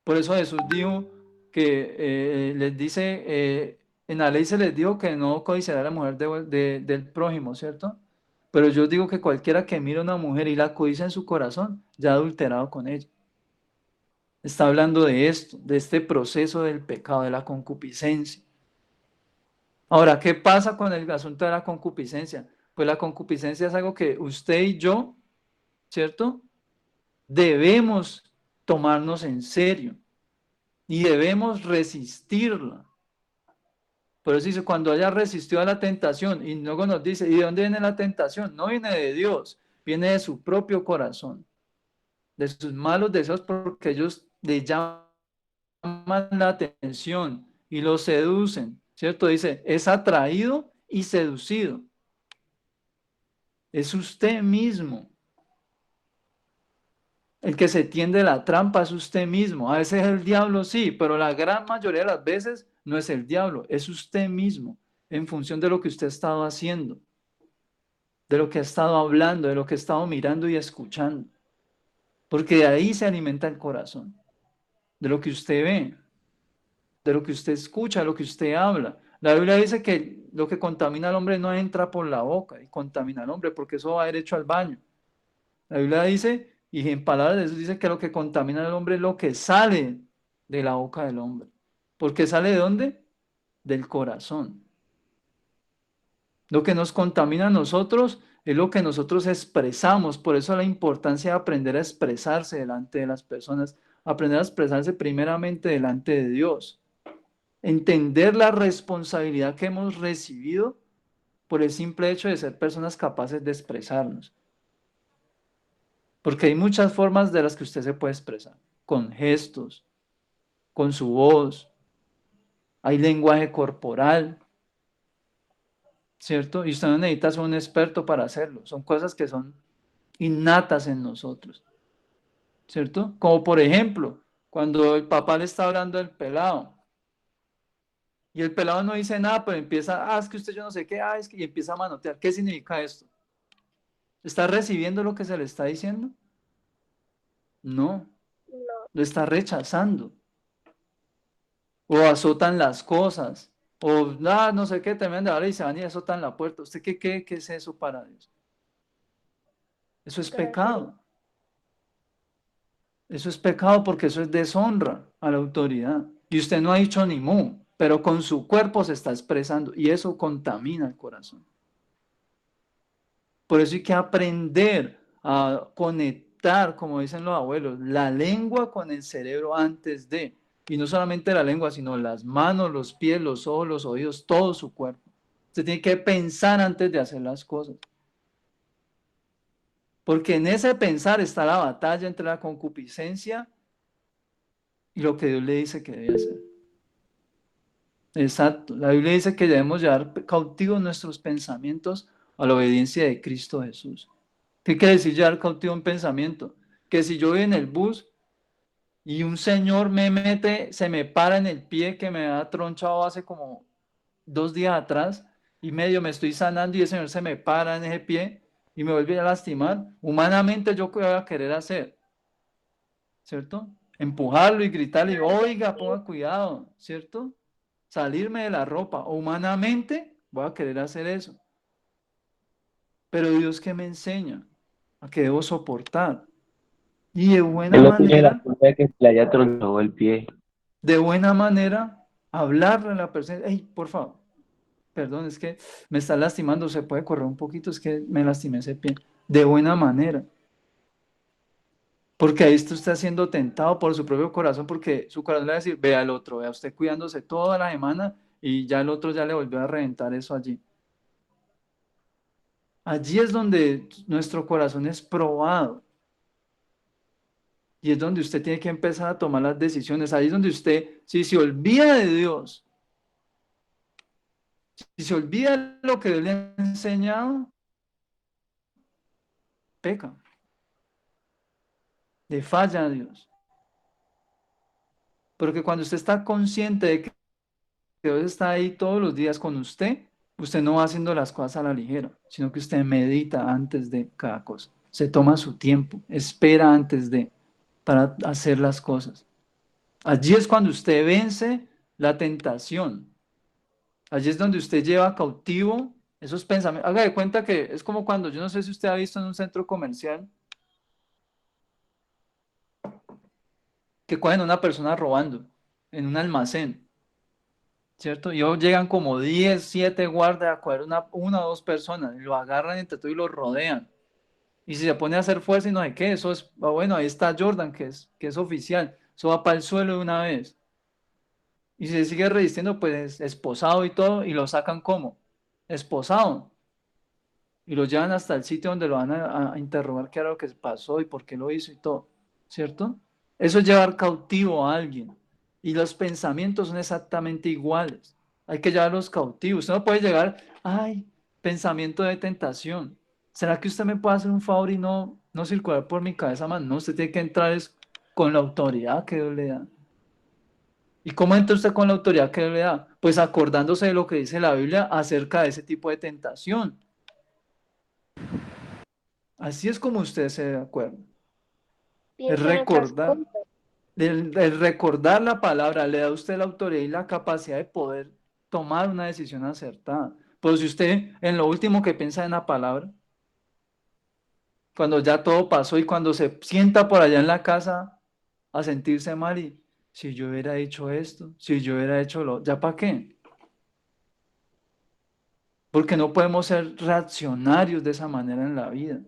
Por eso Jesús dijo que les dice, en la ley se les dijo que no codiciará a la mujer del prójimo, ¿cierto? Pero yo digo que cualquiera que mire a una mujer y la codicia en su corazón, ya ha adulterado con ella. Está hablando de esto, de este proceso del pecado, de la concupiscencia. Ahora, ¿qué pasa con el asunto de la concupiscencia? Pues la concupiscencia es algo que usted y yo, ¿cierto? Debemos tomarnos en serio y debemos resistirla. Por eso dice: cuando haya resistido a la tentación, y luego nos dice, ¿y de dónde viene la tentación? No viene de Dios, viene de su propio corazón, de sus malos deseos, porque ellos le llaman la atención y lo seducen, ¿cierto? Dice, es atraído y seducido. Es usted mismo. El que se tiende la trampa es usted mismo. A veces es el diablo, sí, pero la gran mayoría de las veces no es el diablo, es usted mismo, en función de lo que usted ha estado haciendo, de lo que ha estado hablando, de lo que ha estado mirando y escuchando. Porque de ahí se alimenta el corazón, de lo que usted ve, de lo que usted escucha, de lo que usted habla. La Biblia dice que lo que contamina al hombre no entra por la boca y contamina al hombre, porque eso va derecho al baño. La Biblia dice, y en palabras de Jesús dice, que lo que contamina al hombre es lo que sale de la boca del hombre. ¿Porque sale de dónde? Del corazón. Lo que nos contamina a nosotros es lo que nosotros expresamos. Por eso la importancia de aprender a expresarse delante de las personas, aprender a expresarse primeramente delante de Dios. Entender la responsabilidad que hemos recibido por el simple hecho de ser personas capaces de expresarnos. Porque hay muchas formas de las que usted se puede expresar, con gestos, con su voz, hay lenguaje corporal, ¿cierto? Y usted no necesita ser un experto para hacerlo, son cosas que son innatas en nosotros, ¿cierto? Como por ejemplo, cuando el papá le está hablando del pelado, y el pelado no dice nada, pero empieza, es que usted yo no sé qué, es que, y empieza a manotear. ¿Qué significa esto? ¿Está recibiendo lo que se le está diciendo? No, No. lo está rechazando. O azotan las cosas. O no sé qué, terminan de hablar y se van y azotan la puerta. ¿Usted qué es eso para Dios? Eso es Grosería. pecado. Eso es pecado porque eso es deshonra a la autoridad. Y usted no ha dicho ni mu, pero con su cuerpo se está expresando y eso contamina el corazón. Por eso hay que aprender a conectar, como dicen los abuelos, la lengua con el cerebro antes de. Y no solamente la lengua, sino las manos, los pies, los ojos, los oídos, todo su cuerpo. Usted tiene que pensar antes de hacer las cosas. Porque en ese pensar está la batalla entre la concupiscencia y lo que Dios le dice que debe hacer. Exacto. La Biblia dice que debemos llevar cautivos nuestros pensamientos a la obediencia de Cristo Jesús. ¿Qué quiere decir llevar cautivo un pensamiento? Que si yo voy en el bus y un señor se me para en el pie que me ha tronchado hace como 2 días atrás y medio me estoy sanando y el señor se me para en ese pie y me vuelve a lastimar, humanamente yo qué voy a querer hacer, ¿cierto? Empujarlo y gritarle, oiga, ponga cuidado, ¿cierto? Salirme de la ropa. O humanamente voy a querer hacer eso. Pero Dios que me enseña a que debo soportar. Y Él no tiene la culpa de que se le haya tronado el pie. de buena manera, hablarle a la persona. Hey, por favor, perdón, es que me está lastimando, se puede correr un poquito, es que me lastimé ese pie. De buena manera. Porque ahí está usted siendo tentado por su propio corazón, porque su corazón le va a decir, vea al otro, vea usted cuidándose toda la semana y ya el otro ya le volvió a reventar eso allí. Allí es donde nuestro corazón es probado. Y es donde usted tiene que empezar a tomar las decisiones. Ahí es donde usted, si se olvida de Dios, si se olvida de lo que Dios le ha enseñado, peca, le falla a Dios. Porque cuando usted está consciente de que Dios está ahí todos los días con usted no va haciendo las cosas a la ligera, sino que usted medita antes de cada cosa. Se toma su tiempo, espera antes de, para hacer las cosas. Allí es cuando usted vence la tentación. Allí es donde usted lleva cautivo esos pensamientos. Haga de cuenta que es como cuando, yo no sé si usted ha visto en un centro comercial, que cogen a una persona robando en un almacén, ¿cierto? Y luego llegan como 10, 7 guardias a coger una o dos personas, y lo agarran entre todos y lo rodean. Y si se pone a hacer fuerza y no sé qué, eso es, bueno, ahí está Jordan, que es oficial, eso va para el suelo de una vez. Y si se sigue resistiendo, pues esposado y todo, y lo sacan como esposado. Y lo llevan hasta el sitio donde lo van a interrogar qué era lo que pasó y por qué lo hizo y todo, ¿cierto? Eso es llevar cautivo a alguien. Y los pensamientos son exactamente iguales. Hay que llevarlos cautivos. Usted no puede llegar, ay, pensamiento de tentación. ¿Será que usted me puede hacer un favor y no circular por mi cabeza más? No, usted tiene que entrar con la autoridad que Dios le da. ¿Y cómo entra usted con la autoridad que Dios le da? Pues acordándose de lo que dice la Biblia acerca de ese tipo de tentación. Así es como usted se da acuerdo. Es Piensa en esas recordar. cosas. El recordar la palabra le da a usted la autoridad y la capacidad de poder tomar una decisión acertada. Pero si usted en lo último que piensa en la palabra, cuando ya todo pasó y cuando se sienta por allá en la casa a sentirse mal y si yo hubiera hecho esto, si yo hubiera hecho ¿ya para qué? Porque no podemos ser reaccionarios de esa manera en la vida.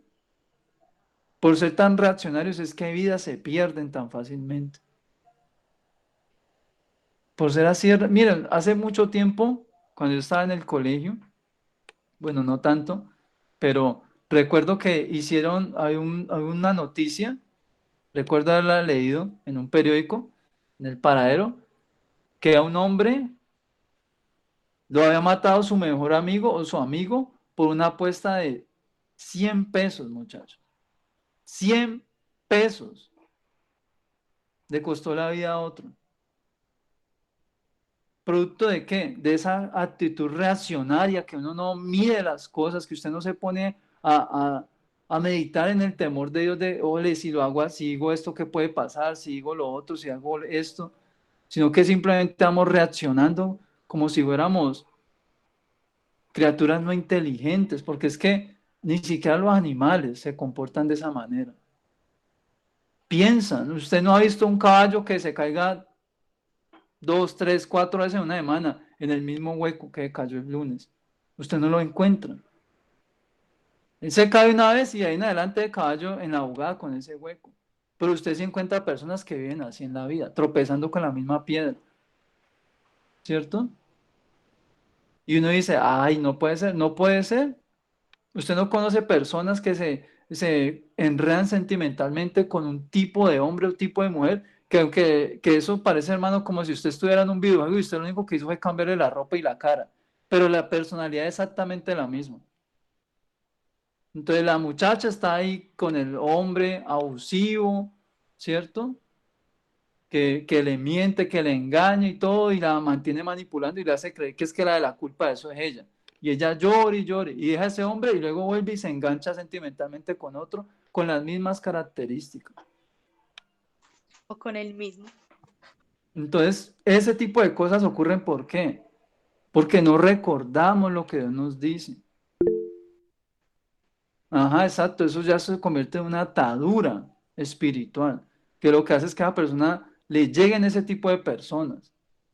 Por ser tan reaccionarios es que vidas se pierden tan fácilmente. Por ser así, miren, hace mucho tiempo, cuando yo estaba en el colegio, bueno, no tanto, pero recuerdo que hay una noticia, recuerdo haberla leído en un periódico, en el paradero, que a un hombre lo había matado su mejor amigo o su amigo por una apuesta de 100 pesos, muchachos. 100 pesos le costó la vida a otro. ¿Producto de qué? De esa actitud reaccionaria que uno no mide las cosas, que usted no se pone a meditar en el temor de Dios de, ole, si lo hago así, digo esto, ¿qué puede pasar? Si digo lo otro, si hago esto, sino que simplemente estamos reaccionando como si fuéramos criaturas no inteligentes, porque es que ni siquiera los animales se comportan de esa manera. Piensan, usted no ha visto un caballo que se caiga 2, 3, 4 veces en una semana en el mismo hueco que cayó el lunes. Usted no lo encuentra. Él se cae una vez y ahí en adelante de caballo en la jugada con ese hueco. Pero usted sí encuentra personas que viven así en la vida, tropezando con la misma piedra, ¿cierto? Y uno dice, ay, no puede ser, no puede ser. Usted no conoce personas que se enredan sentimentalmente con un tipo de hombre o tipo de mujer, que eso parece, hermano, como si usted estuviera en un videojuego y usted lo único que hizo fue cambiarle la ropa y la cara, pero la personalidad es exactamente la misma. Entonces la muchacha está ahí con el hombre abusivo, ¿cierto? Que le miente, que le engaña y todo, y la mantiene manipulando y le hace creer que es que la de la culpa de eso es ella. Y ella llora y llora y deja a ese hombre y luego vuelve y se engancha sentimentalmente con otro con las mismas características. O con el mismo. Entonces, ese tipo de cosas ocurren ¿por qué? Porque no recordamos lo que Dios nos dice. Ajá, exacto, eso ya se convierte en una atadura espiritual, que lo que hace es que a la persona le lleguen ese tipo de personas.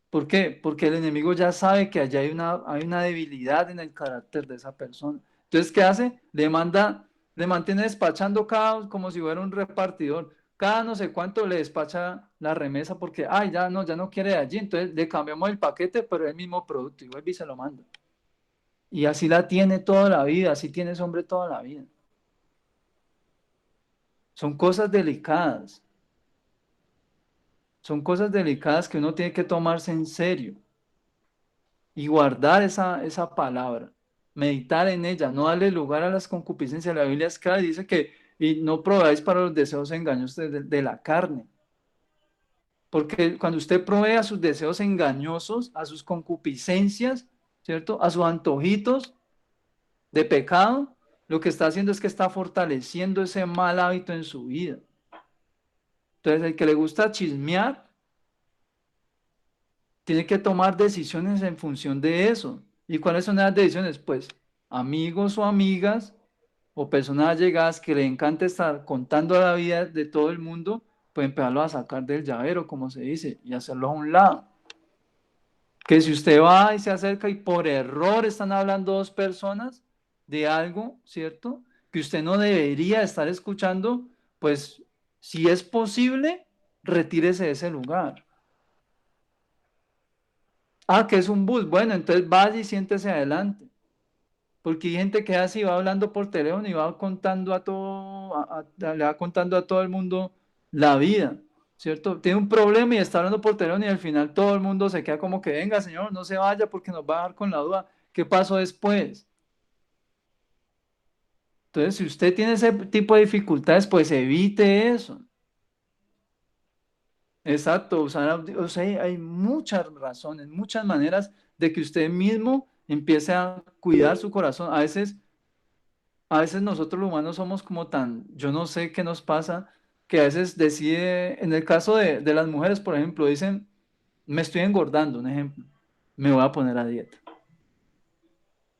¿Por qué? Porque el enemigo ya sabe que allá hay una debilidad en el carácter de esa persona. Entonces, ¿qué hace? Le mantiene despachando como si fuera un repartidor. Cada no sé cuánto le despacha la remesa porque, ay, ya no quiere de allí. Entonces le cambiamos el paquete, pero es el mismo producto y vuelve y se lo manda. Y así la tiene toda la vida, así tiene ese hombre toda la vida. Son cosas delicadas. Son cosas delicadas que uno tiene que tomarse en serio y guardar esa palabra, meditar en ella, no darle lugar a las concupiscencias. La Biblia es clara y dice que y no probáis para los deseos engañosos de la carne. Porque cuando usted provee a sus deseos engañosos, a sus concupiscencias, ¿cierto? A sus antojitos de pecado, lo que está haciendo es que está fortaleciendo ese mal hábito en su vida. Entonces, el que le gusta chismear, tiene que tomar decisiones en función de eso. ¿Y cuáles son esas decisiones? Pues amigos o amigas o personas allegadas que le encanta estar contando la vida de todo el mundo, pues empezarlo a sacar del llavero, como se dice, y hacerlo a un lado. Que si usted va y se acerca y por error están hablando dos personas de algo, ¿cierto? Que usted no debería estar escuchando, pues si es posible, retírese de ese lugar. Ah, que es un bus. Bueno, entonces vaya y siéntese adelante. Porque hay gente que así va hablando por teléfono y va contando a todo, le va contando a todo el mundo la vida, ¿cierto? Tiene un problema y está hablando por teléfono y al final todo el mundo se queda como que, venga, señor, no se vaya porque nos va a dejar con la duda. ¿Qué pasó después? Entonces, si usted tiene ese tipo de dificultades, pues evite eso. Exacto, o sea, hay muchas razones, muchas maneras de que usted mismo empiece a cuidar su corazón. A veces nosotros los humanos somos como tan, yo no sé qué nos pasa, que a veces decide, en el caso de las mujeres, por ejemplo, dicen, me estoy engordando, un ejemplo, me voy a poner a dieta.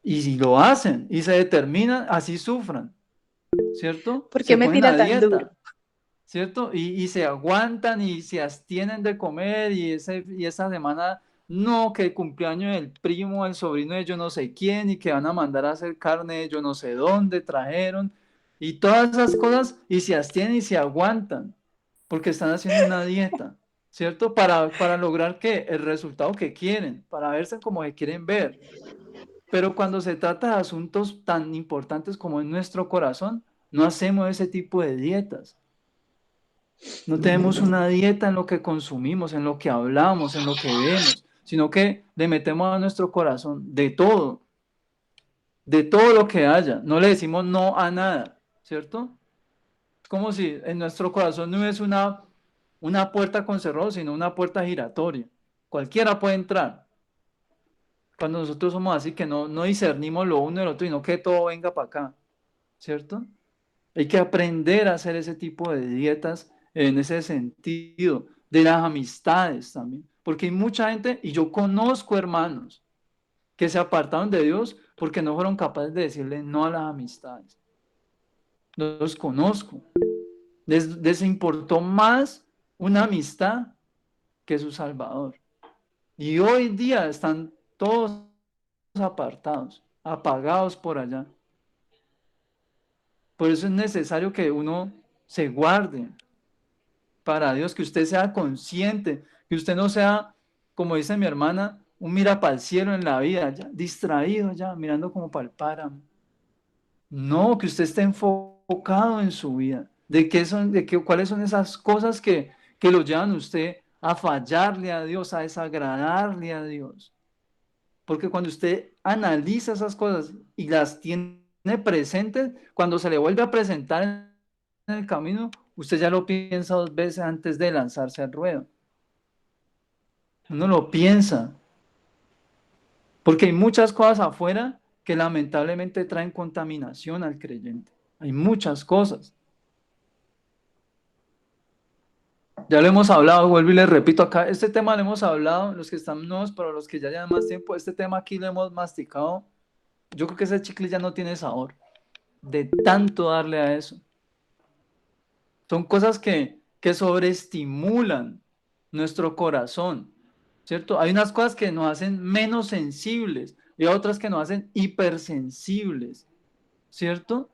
Y si lo hacen y se determinan, así sufran, ¿cierto? ¿Por qué Se me ponen a tira tan duro? dieta, ¿cierto? Y se aguantan y se abstienen de comer y esa semana, no, que el cumpleaños del primo, el sobrino de yo no sé quién y que van a mandar a hacer carne de yo no sé dónde trajeron y todas esas cosas y se abstienen y se aguantan porque están haciendo una dieta, ¿cierto? Para lograr que el resultado que quieren, para verse como que quieren ver. Pero cuando se trata de asuntos tan importantes como en nuestro corazón, no hacemos ese tipo de dietas. No tenemos una dieta en lo que consumimos, en lo que hablamos, en lo que vemos, sino que le metemos a nuestro corazón de todo lo que haya. No le decimos no a nada, ¿cierto? Es como si en nuestro corazón no es una puerta con cerrojo, sino una puerta giratoria. Cualquiera puede entrar. Cuando nosotros somos así que no discernimos lo uno y lo otro, sino que todo venga para acá, ¿cierto? Hay que aprender a hacer ese tipo de dietas en ese sentido, de las amistades también. Porque hay mucha gente, y yo conozco hermanos que se apartaron de Dios porque no fueron capaces de decirle no a las amistades. Los conozco. Les importó más una amistad que su Salvador. Y hoy día están todos apartados, apagados por allá. Por eso es necesario que uno se guarde para Dios, que usted sea consciente, que usted no sea, como dice mi hermana, un mira para el cielo en la vida, ya, distraído ya, mirando como para el páramo. No, que usted esté enfocado en su vida, cuáles son esas cosas que lo llevan a usted a fallarle a Dios, a desagradarle a Dios. Porque cuando usted analiza esas cosas y las tiene presentes, cuando se le vuelve a presentar en el camino, usted ya lo piensa 2 veces antes de lanzarse al ruedo. Uno lo piensa, porque hay muchas cosas afuera que lamentablemente traen contaminación al creyente. Hay muchas cosas. Ya lo hemos hablado, vuelvo y les repito acá, este tema lo hemos hablado, los que están nuevos, pero los que ya llevan más tiempo, este tema aquí lo hemos masticado. Yo creo que ese chicle ya no tiene sabor de tanto darle a eso. Son cosas que sobreestimulan nuestro corazón, ¿cierto? Hay unas cosas que nos hacen menos sensibles y otras que nos hacen hipersensibles, ¿cierto?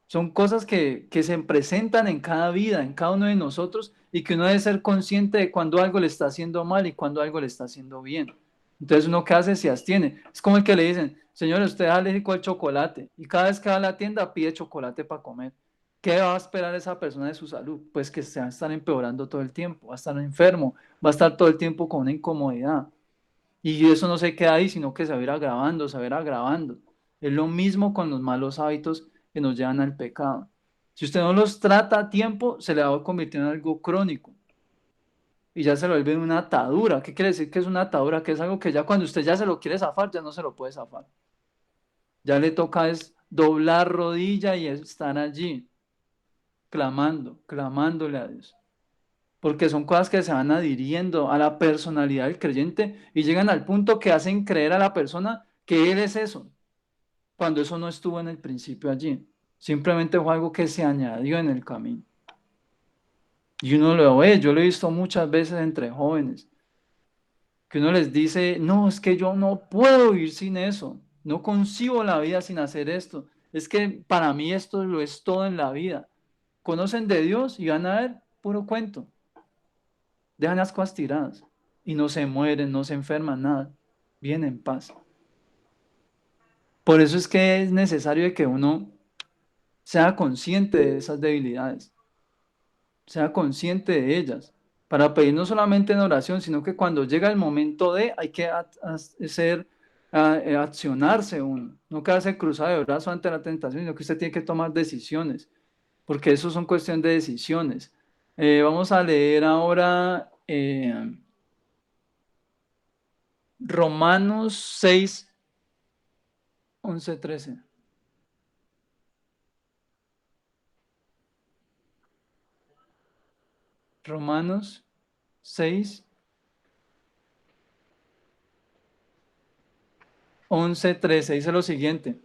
Son cosas que se presentan en cada vida, en cada uno de nosotros, y que uno debe ser consciente de cuando algo le está haciendo mal y cuando algo le está haciendo bien. Entonces uno qué hace, se abstiene. Es como el que le dicen, señor, usted es alérgico al chocolate, y cada vez que va a la tienda pide chocolate para comer. ¿Qué va a esperar esa persona de su salud? Pues que se va a estar empeorando todo el tiempo, va a estar enfermo, va a estar todo el tiempo con una incomodidad. Y eso no se queda ahí, sino que se va a ir agravando, se va a ir agravando. Es lo mismo con los malos hábitos que nos llevan al pecado. Si usted no los trata a tiempo, se le va a convertir en algo crónico. Y ya se lo vuelve una atadura. ¿Qué quiere decir que es una atadura? Que es algo que ya cuando usted ya se lo quiere zafar, ya no se lo puede zafar. Ya le toca es doblar rodilla y estar allí, clamando, clamándole a Dios. Porque son cosas que se van adhiriendo a la personalidad del creyente y llegan al punto que hacen creer a la persona que él es eso, cuando eso no estuvo en el principio allí. Simplemente fue algo que se añadió en el camino. Y uno lo ve, yo lo he visto muchas veces entre jóvenes, que uno les dice, no, es que yo no puedo vivir sin eso, no concibo la vida sin hacer esto, es que para mí esto lo es todo en la vida. Conocen de Dios y van a ver puro cuento. Dejan las cosas tiradas y no se mueren, no se enferman, nada. Viven en paz. Por eso es que es necesario de que uno sea consciente de esas debilidades, sea consciente de ellas, para pedir no solamente en oración, sino que cuando llega el momento de, hay que accionarse uno, no quedarse cruzado de brazos ante la tentación, sino que usted tiene que tomar decisiones, porque eso son cuestión de decisiones. Vamos a leer ahora Romanos 6, 11, 13. Romanos 6, 11, 13. Dice lo siguiente.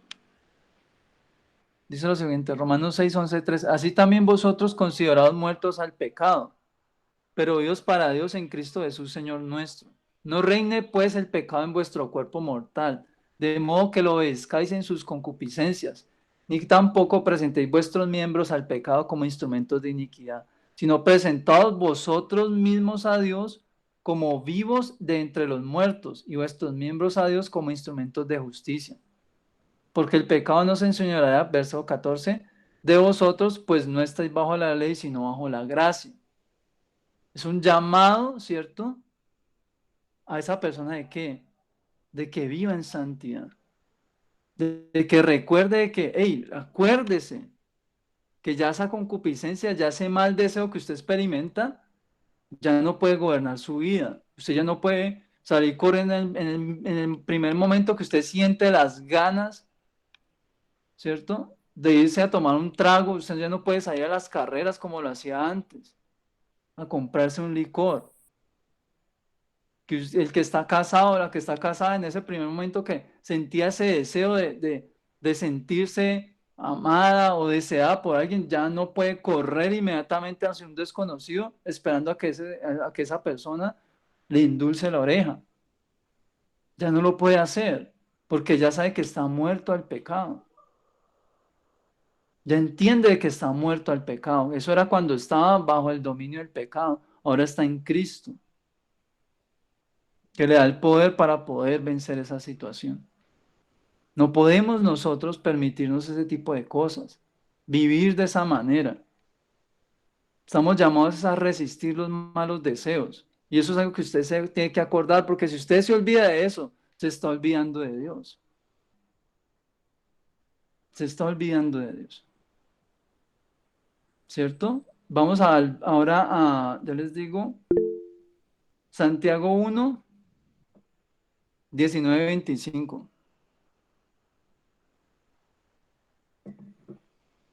Dice lo siguiente, Romanos 6, 11, 13. Así también vosotros considerados muertos al pecado, pero vivos para Dios en Cristo Jesús, Señor nuestro. No reine pues el pecado en vuestro cuerpo mortal, de modo que lo obedezcáis en sus concupiscencias, ni tampoco presentéis vuestros miembros al pecado como instrumentos de iniquidad, sino presentaos vosotros mismos a Dios como vivos de entre los muertos, y vuestros miembros a Dios como instrumentos de justicia. Porque el pecado no se enseñoreará, verso 14, de vosotros, pues no estáis bajo la ley, sino bajo la gracia. Es un llamado, ¿cierto?, a esa persona de que viva en santidad, de que recuerde de que, hey, acuérdese que ya esa concupiscencia, ya ese mal deseo que usted experimenta, ya no puede gobernar su vida. Usted ya no puede salir corriendo en el primer momento que usted siente las ganas, ¿cierto?, de irse a tomar un trago, usted ya no puede salir a las carreras como lo hacía antes, a comprarse un licor. El que está casado, la que está casada en ese primer momento que sentía ese deseo de sentirse amada o deseada por alguien, ya no puede correr inmediatamente hacia un desconocido esperando a que esa persona le endulce la oreja. Ya no lo puede hacer porque ya sabe que está muerto al pecado. Ya entiende que está muerto al pecado. Eso era cuando estaba bajo el dominio del pecado. Ahora está en Cristo, que le da el poder para poder vencer esa situación. No podemos nosotros permitirnos ese tipo de cosas, vivir de esa manera. Estamos llamados a resistir los malos deseos. Y eso es algo que usted se tiene que acordar, porque si usted se olvida de eso, se está olvidando de Dios. Se está olvidando de Dios. ¿Cierto? Vamos ahora a, ya les digo, Santiago 1, 19, 25.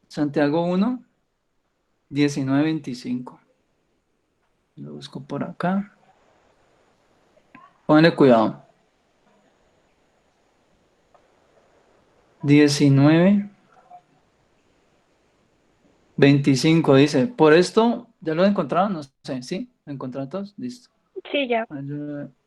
Santiago 1, 19, 25. Lo busco por acá. Pónganle cuidado. 19, 25 dice, por esto, ¿ya lo encontraron? No sé, ¿sí? ¿Lo encontraron todos? Listo. Sí, ya.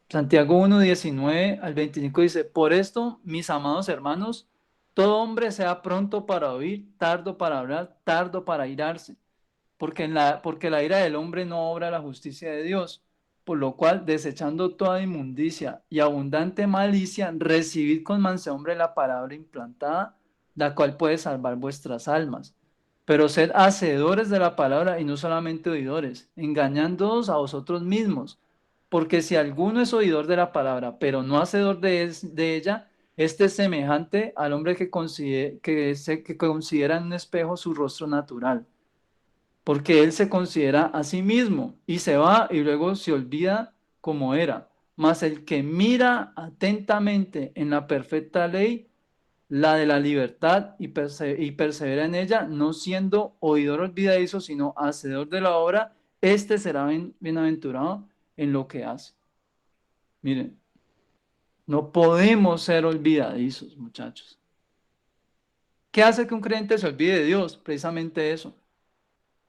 Santiago 1, 19 al 25 dice, por esto, mis amados hermanos, todo hombre sea pronto para oír, tardo para hablar, tardo para irarse, porque la ira del hombre no obra la justicia de Dios, por lo cual, desechando toda inmundicia y abundante malicia, recibid con mansedumbre la palabra implantada, la cual puede salvar vuestras almas. Pero sed hacedores de la palabra y no solamente oidores, engañándoos a vosotros mismos, porque si alguno es oidor de la palabra, pero no hacedor de ella, este es semejante al hombre que considera en un espejo su rostro natural, porque él se considera a sí mismo y se va y luego se olvida como era. Mas el que mira atentamente en la perfecta ley, la de la libertad, y persevera en ella, no siendo oidor olvidadizo, sino hacedor de la obra, este será bienaventurado en lo que hace. Miren, no podemos ser olvidadizos, muchachos. ¿Qué hace que un creyente se olvide de Dios? Precisamente eso.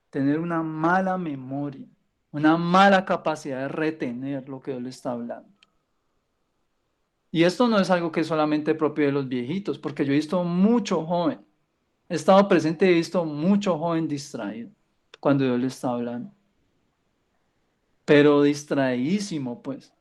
Tener una mala memoria, una mala capacidad de retener lo que Dios le está hablando. Y esto no es algo que es solamente propio de los viejitos, porque yo he visto mucho joven, he estado presente y he visto mucho joven distraído cuando Dios le está hablando. Pero distraídísimo, pues.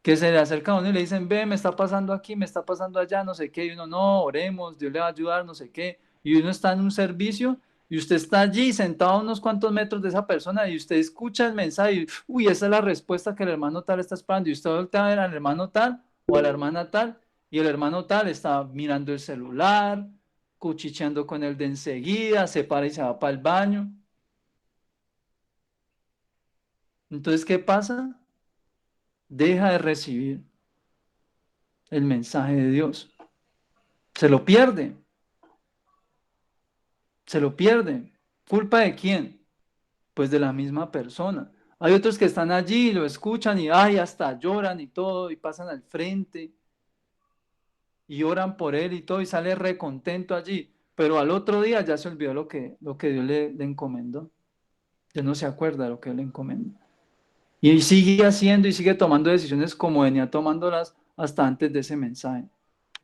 Que se le acerca a uno y le dicen, ve, me está pasando aquí, me está pasando allá, no sé qué, y uno, no, oremos, Dios le va a ayudar, no sé qué, y uno está en un servicio y usted está allí sentado a unos cuantos metros de esa persona y usted escucha el mensaje y, uy, esa es la respuesta que el hermano tal está esperando, y usted voltea a ver al hermano tal o a la hermana tal, y el hermano tal está mirando el celular, cuchicheando con el de enseguida, se para y se va para el baño. Entonces, ¿qué pasa? Deja de recibir el mensaje de Dios. Se lo pierde. Se lo pierde. ¿Culpa de quién? Pues de la misma persona. Hay otros que están allí y lo escuchan y ay, hasta lloran y todo y pasan al frente y oran por él y todo y sale recontento allí. Pero al otro día ya se olvidó lo que Dios le encomendó. Ya no se acuerda de lo que Él le encomendó. Y sigue haciendo y sigue tomando decisiones como venía tomándolas hasta antes de ese mensaje.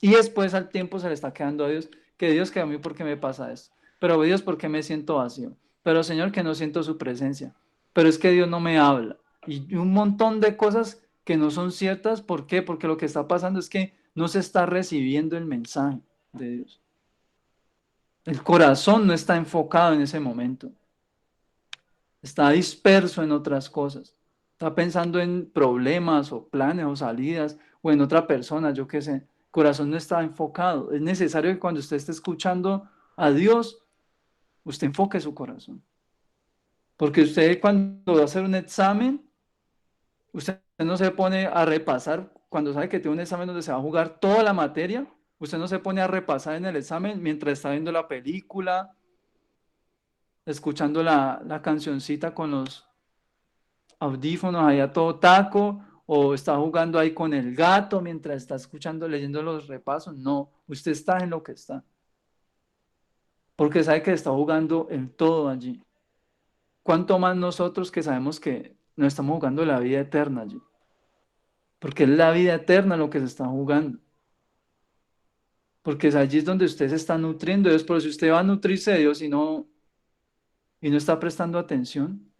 Y después al tiempo se le está quedando a Dios, que Dios, que a mí, ¿por qué me pasa esto? Pero Dios, ¿por qué me siento vacío? Pero Señor, que no siento su presencia. Pero es que Dios no me habla. Y un montón de cosas que no son ciertas. ¿Por qué? Porque lo que está pasando es que no se está recibiendo el mensaje de Dios. El corazón no está enfocado en ese momento. Está disperso en otras cosas. Está pensando en problemas o planes o salidas o en otra persona, yo qué sé. El corazón no está enfocado. Es necesario que cuando usted esté escuchando a Dios, usted enfoque su corazón. Porque usted cuando va a hacer un examen, usted no se pone a repasar cuando sabe que tiene un examen donde se va a jugar toda la materia. Usted no se pone a repasar en el examen mientras está viendo la película, escuchando la cancioncita con los audífonos ahí a todo taco, o está jugando ahí con el gato mientras está escuchando, leyendo los repasos. No, usted está en lo que está. Porque sabe que está jugando en todo allí. ¿Cuánto más nosotros que sabemos que no estamos jugando la vida eterna allí? Porque es la vida eterna lo que se está jugando. Porque es allí es donde usted se está nutriendo de Dios. Pero si usted va a nutrirse de Dios y no está prestando atención,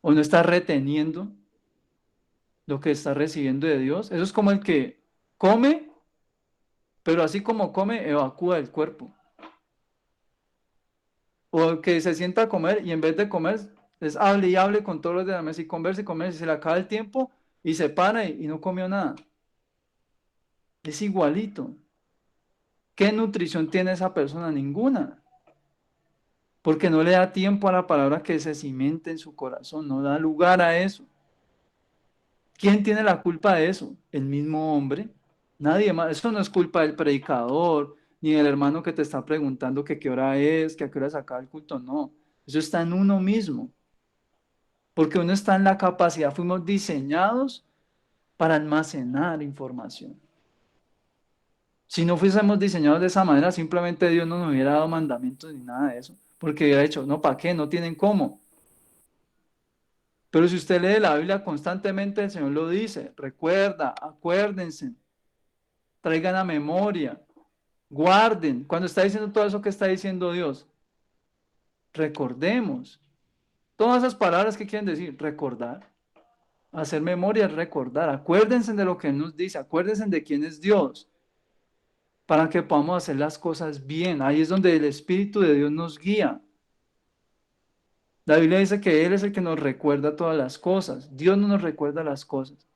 o no está reteniendo lo que está recibiendo de Dios, eso es como el que come, pero así como come, evacúa el cuerpo. O el que se sienta a comer y en vez de comer, es hable y hable con todos los de la mesa y converse y converse, y se le acaba el tiempo y se para y no comió nada. Es igualito. ¿Qué nutrición tiene esa persona? Ninguna. Porque no le da tiempo a la palabra que se cimente en su corazón, no da lugar a eso. ¿Quién tiene la culpa de eso? El mismo hombre. Nadie más. Eso no es culpa del predicador, ni del hermano que te está preguntando que qué hora es, que a qué hora se acaba el culto. No. Eso está en uno mismo. Porque uno está en la capacidad, fuimos diseñados para almacenar información. Si no fuésemos diseñados de esa manera, simplemente Dios no nos hubiera dado mandamientos ni nada de eso. Porque hubiera dicho, no, ¿para qué? No tienen cómo. Pero si usted lee la Biblia constantemente, el Señor lo dice. Recuerda, acuérdense, traigan a memoria, guarden. Cuando está diciendo todo eso que está diciendo Dios, recordemos. Todas esas palabras que quieren decir, recordar. Hacer memoria es recordar. Acuérdense de lo que Él nos dice, acuérdense de quién es Dios, para que podamos hacer las cosas bien. Ahí es donde el Espíritu de Dios nos guía. La Biblia dice que Él es el que nos recuerda todas las cosas. Dios no nos recuerda las cosas.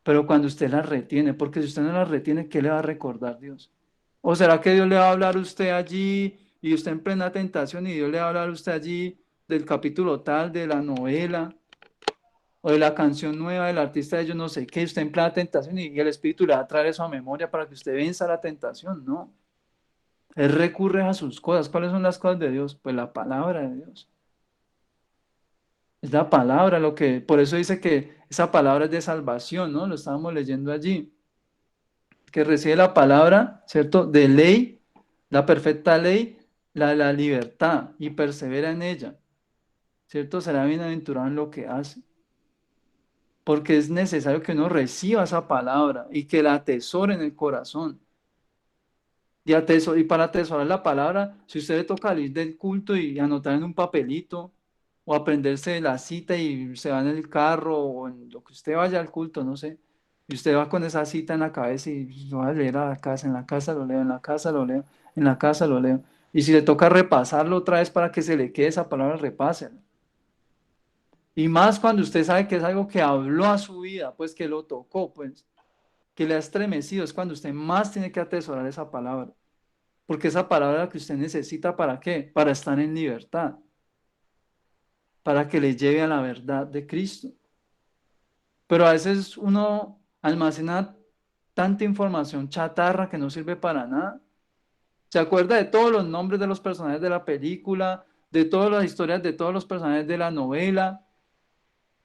Pero cuando usted las retiene, porque si usted no las retiene, ¿qué le va a recordar Dios? ¿O será que Dios le va a hablar a usted allí y usted en plena tentación y Dios le va a hablar a usted allí del capítulo tal, de la novela o de la canción nueva del artista de yo no sé qué, usted en plena tentación y el Espíritu le va a traer eso a memoria para que usted venza la tentación? No. Él recurre a sus cosas. ¿Cuáles son las cosas de Dios? Pues la palabra de Dios. Es la palabra lo que, por eso dice que esa palabra es de salvación, ¿no? Lo estábamos leyendo allí. Que recibe la palabra, ¿cierto? De ley, la perfecta ley, la libertad y persevera en ella, ¿cierto? Será bienaventurado en lo que hace. Porque es necesario que uno reciba esa palabra y que la atesore en el corazón. Y para atesorar la palabra, si usted le toca salir del culto y anotar en un papelito, o aprenderse la cita y se va en el carro, o en lo que usted vaya al culto, no sé, y usted va con esa cita en la cabeza y lo va a leer a la casa, en la casa lo leo, en la casa lo leo, en la casa lo leo. Y si le toca repasarlo otra vez para que se le quede esa palabra, repásela. Y más cuando usted sabe que es algo que habló a su vida, pues que lo tocó, pues que le ha estremecido, es cuando usted más tiene que atesorar esa palabra. Porque esa palabra que usted necesita, ¿para qué? Para estar en libertad, para que le lleve a la verdad de Cristo. Pero a veces uno almacena tanta información chatarra que no sirve para nada. Se acuerda de todos los nombres de los personajes de la película, de todas las historias de todos los personajes de la novela,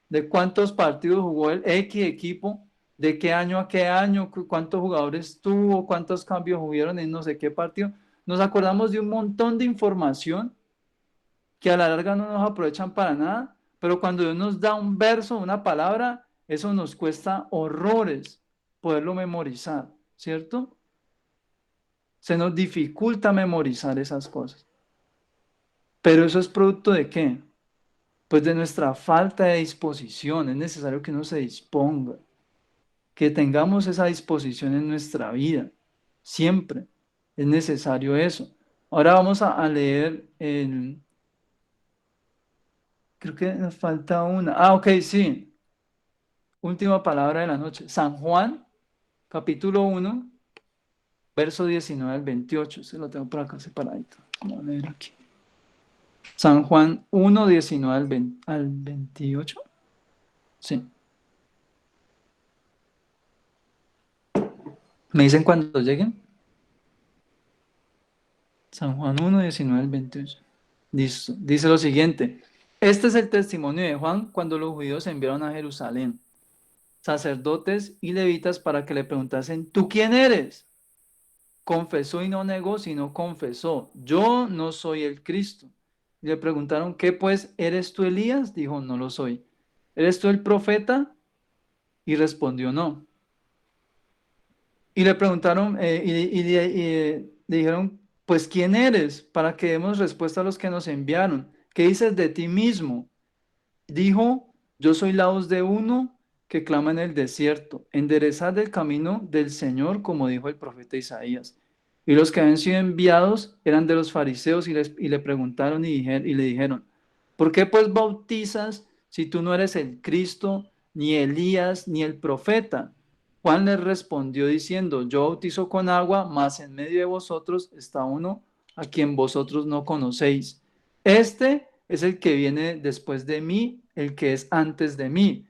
de cuántos partidos jugó el X equipo, de qué año a qué año, cuántos jugadores tuvo, cuántos cambios hubieron en no sé qué partido. Nos acordamos de un montón de información que a la larga no nos aprovechan para nada, pero cuando Dios nos da un verso, una palabra, eso nos cuesta horrores poderlo memorizar, ¿cierto? Se nos dificulta memorizar esas cosas. Pero eso es producto de ¿qué? Pues de nuestra falta de disposición. Es necesario que uno se disponga, que tengamos esa disposición en nuestra vida. Siempre es necesario eso. Ahora vamos a leer el... Creo que nos falta una. Ah, ok, sí. Última palabra de la noche. San Juan, capítulo 1, verso 19 al 28. Se lo tengo por acá separadito. Vamos a leer aquí. San Juan 1, 19 al 28. Sí. ¿Me dicen cuando lleguen? San Juan 1, 19 al 28. Listo. Dice lo siguiente. Este es el testimonio de Juan cuando los judíos enviaron a Jerusalén sacerdotes y levitas para que le preguntasen, ¿tú quién eres? Confesó y no negó, sino confesó, yo no soy el Cristo. Y le preguntaron, ¿qué pues? ¿Eres tú Elías? Dijo, no lo soy. ¿Eres tú el profeta? Y respondió, no. Y le preguntaron, le dijeron, pues, ¿quién eres? Para que demos respuesta a los que nos enviaron. ¿Qué dices de ti mismo? Dijo, yo soy la voz de uno que clama en el desierto, enderezad el camino del Señor, como dijo el profeta Isaías. Y los que habían sido enviados eran de los fariseos y le preguntaron y le dijeron, ¿por qué pues bautizas si tú no eres el Cristo, ni Elías, ni el profeta? Juan les respondió diciendo, yo bautizo con agua, mas en medio de vosotros está uno a quien vosotros no conocéis. Este es el que viene después de mí, el que es antes de mí,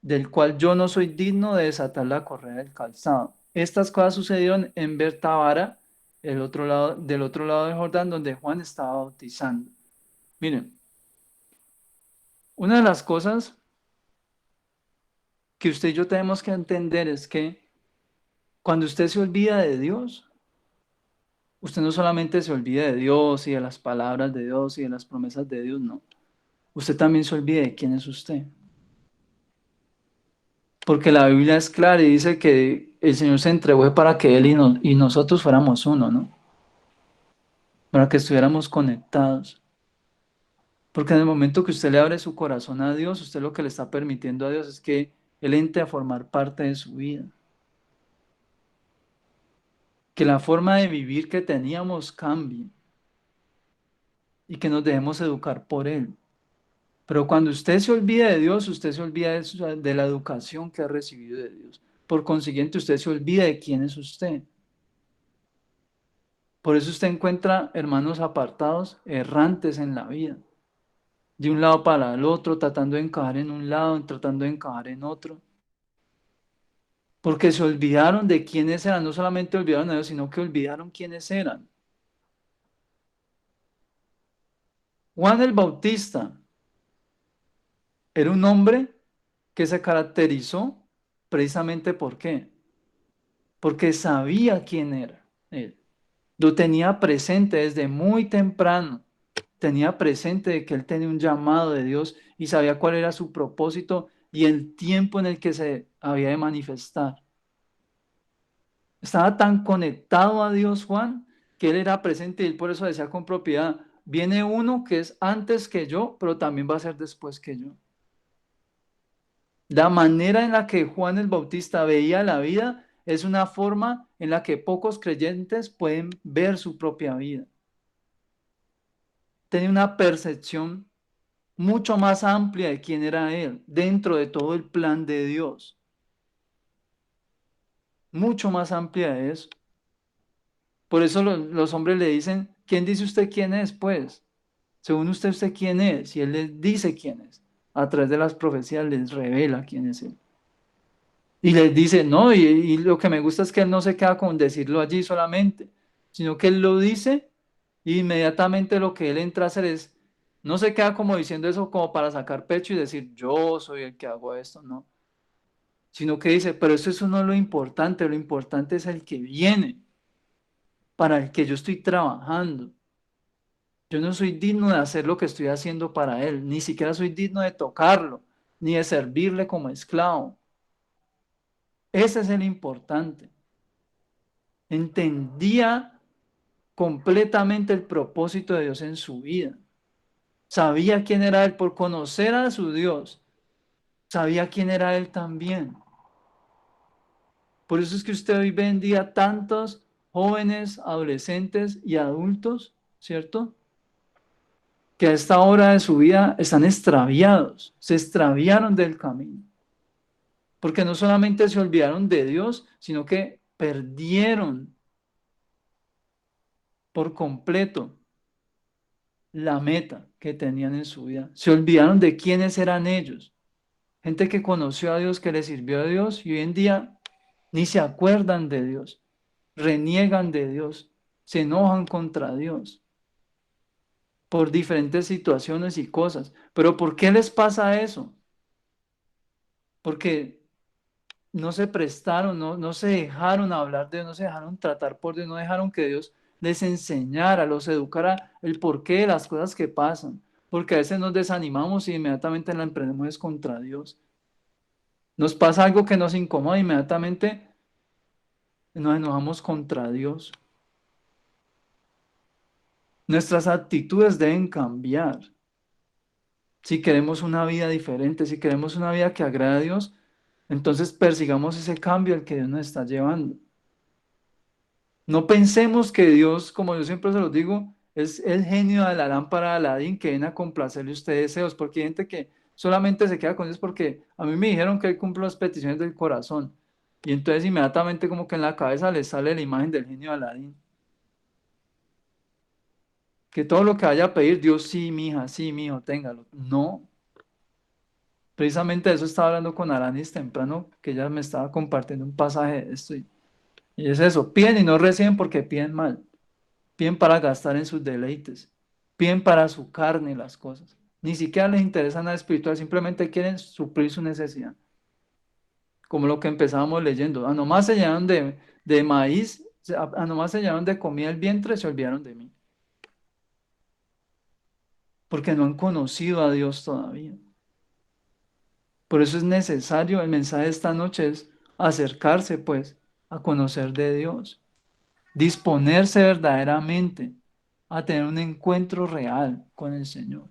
del cual yo no soy digno de desatar la correa del calzado. Estas cosas sucedieron en Bertabara, del otro lado del Jordán, donde Juan estaba bautizando. Miren, una de las cosas que usted y yo tenemos que entender es que cuando usted se olvida de Dios, usted no solamente se olvida de Dios y de las palabras de Dios y de las promesas de Dios, no. Usted también se olvida de quién es usted. Porque la Biblia es clara y dice que el Señor se entregó para que Él y nosotros fuéramos uno, ¿no? Para que estuviéramos conectados. Porque en el momento que usted le abre su corazón a Dios, usted lo que le está permitiendo a Dios es que Él entre a formar parte de su vida. Que la forma de vivir que teníamos cambie y que nos dejemos educar por Él. Pero cuando usted se olvida de Dios, usted se olvida de la educación que ha recibido de Dios. Por consiguiente, usted se olvida de quién es usted. Por eso usted encuentra hermanos apartados, errantes en la vida, de un lado para el otro, tratando de encajar en un lado, tratando de encajar en otro. Porque se olvidaron de quiénes eran, no solamente olvidaron a Dios, sino que olvidaron quiénes eran. Juan el Bautista era un hombre que se caracterizó precisamente ¿por qué? Porque sabía quién era él. Lo tenía presente desde muy temprano. Tenía presente de que él tenía un llamado de Dios y sabía cuál era su propósito y el tiempo en el que se había de manifestar. Estaba tan conectado a Dios Juan que él era presente y él por eso decía con propiedad, viene uno que es antes que yo, pero también va a ser después que yo. La manera en la que Juan el Bautista veía la vida es una forma en la que pocos creyentes pueden ver su propia vida. Tenía una percepción mucho más amplia de quién era él, dentro de todo el plan de Dios. Mucho más amplia de eso. Por eso los hombres le dicen, ¿quién dice usted quién es? Pues, según usted quién es, y él les dice quién es. A través de las profecías les revela quién es él. Y les dice, no, y lo que me gusta es que él no se queda con decirlo allí solamente, sino que él lo dice y inmediatamente lo que él entra a hacer es, no se queda como diciendo eso como para sacar pecho y decir, yo soy el que hago esto, no. Sino que dice, pero eso no es lo importante es el que viene, para el que yo estoy trabajando. Yo no soy digno de hacer lo que estoy haciendo para él, ni siquiera soy digno de tocarlo, ni de servirle como esclavo. Ese es el importante. Entendía completamente el propósito de Dios en su vida. Sabía quién era él por conocer a su Dios. Sabía quién era él también. Por eso es que usted hoy ve en día tantos jóvenes, adolescentes y adultos, ¿cierto? Que a esta hora de su vida están extraviados, se extraviaron del camino. Porque no solamente se olvidaron de Dios, sino que perdieron por completo la meta que tenían en su vida. Se olvidaron de quiénes eran ellos. Gente que conoció a Dios, que le sirvió a Dios y hoy en día ni se acuerdan de Dios, reniegan de Dios, se enojan contra Dios por diferentes situaciones y cosas. Pero ¿por qué les pasa eso? Porque no se prestaron, no se dejaron hablar de Dios, no se dejaron tratar por Dios, no dejaron que Dios les enseñara, los educara el porqué de las cosas que pasan. Porque a veces nos desanimamos y inmediatamente la emprendemos es contra Dios. Nos pasa algo que nos incomoda, inmediatamente nos enojamos contra Dios. Nuestras actitudes deben cambiar. Si queremos una vida diferente, si queremos una vida que agrade a Dios, entonces persigamos ese cambio al que Dios nos está llevando. No pensemos que Dios, como yo siempre se los digo, es el genio de la lámpara de Aladín que viene a complacerle a usted deseos, porque hay gente que solamente se queda con Dios porque a mí me dijeron que Él cumple las peticiones del corazón. Y entonces inmediatamente como que en la cabeza le sale la imagen del genio de Aladín. Que todo lo que vaya a pedir, Dios sí, mi hija, sí, mi hijo, téngalo. No. Precisamente de eso estaba hablando con Aranis temprano, que ella me estaba compartiendo un pasaje de esto. Y es eso, piden y no reciben porque piden mal. Piden para gastar en sus deleites. Piden para su carne las cosas. Ni siquiera les interesa nada espiritual, simplemente quieren suplir su necesidad. Como lo que empezábamos leyendo. A nomás se llenaron de maíz, a nomás se llenaron de comida el vientre, se olvidaron de mí. Porque no han conocido a Dios todavía. Por eso es necesario, el mensaje de esta noche es acercarse pues a conocer de Dios, disponerse verdaderamente a tener un encuentro real con el Señor.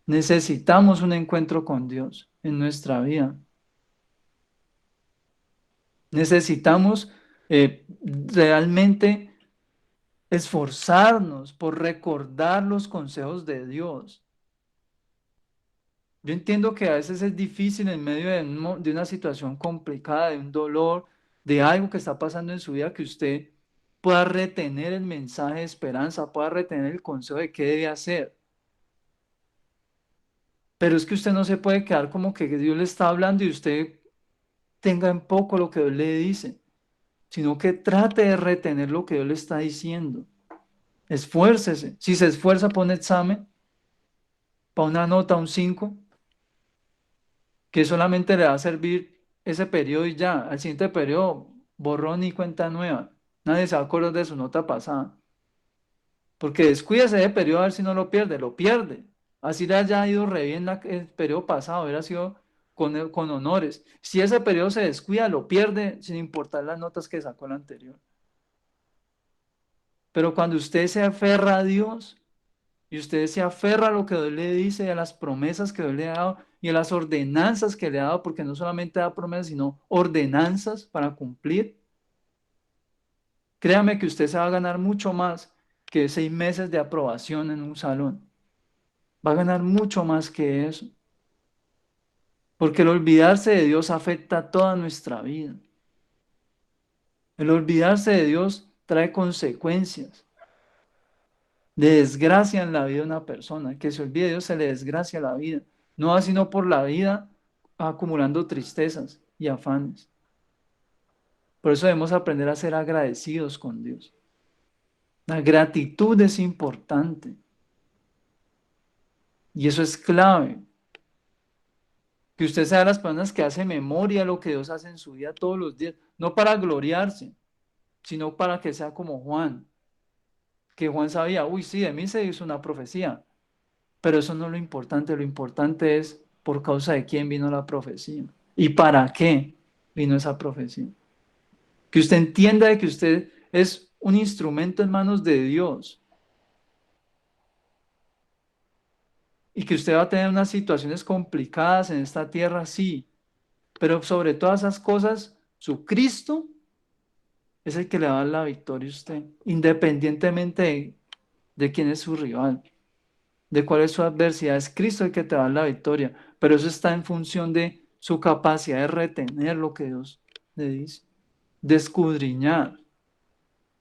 Necesitamos un encuentro con Dios en nuestra vida. Necesitamos realmente esforzarnos por recordar los consejos de Dios. Yo entiendo que a veces es difícil en medio de una situación complicada, de un dolor, de algo que está pasando en su vida, que usted pueda retener el mensaje de esperanza, pueda retener el consejo de qué debe hacer. Pero es que usted no se puede quedar como que Dios le está hablando y usted tenga en poco lo que Dios le dice, sino que trate de retener lo que Dios le está diciendo. Esfuércese. Si se esfuerza para un examen, para una nota, un 5, que solamente le va a servir ese periodo y ya, al siguiente periodo, borrón y cuenta nueva. Nadie se va a acordar de su nota pasada. Porque descuídese de periodo a ver si no lo pierde, lo pierde. Así le haya ido re bien el periodo pasado, hubiera sido con honores. Si ese periodo se descuida, lo pierde sin importar las notas que sacó el anterior. Pero cuando usted se aferra a Dios y usted se aferra a lo que Dios le dice, a las promesas que Dios le ha dado y a las ordenanzas que le ha dado, porque no solamente da promesas, sino ordenanzas para cumplir, créame que usted se va a ganar mucho más que 6 meses de aprobación en un salón. Va a ganar mucho más que eso. Porque el olvidarse de Dios afecta toda nuestra vida. El olvidarse de Dios trae consecuencias de desgracia en la vida de una persona. Que se olvide de Dios se le desgracia la vida. No va sino por la vida acumulando tristezas y afanes. Por eso debemos aprender a ser agradecidos con Dios. La gratitud es importante. Y eso es clave. Que usted sea de las personas que hace memoria de lo que Dios hace en su vida todos los días. No para gloriarse, sino para que sea como Juan. Que Juan sabía, uy, sí, de mí se hizo una profecía. Pero eso no es lo importante es por causa de quién vino la profecía y para qué vino esa profecía. Que usted entienda de que usted es un instrumento en manos de Dios y que usted va a tener unas situaciones complicadas en esta tierra, sí, pero sobre todas esas cosas, su Cristo es el que le va a dar la victoria a usted, independientemente de quién es su rival, de cuál es su adversidad. Es Cristo el que te va a dar la victoria, pero eso está en función de su capacidad de retener lo que Dios le dice, de escudriñar,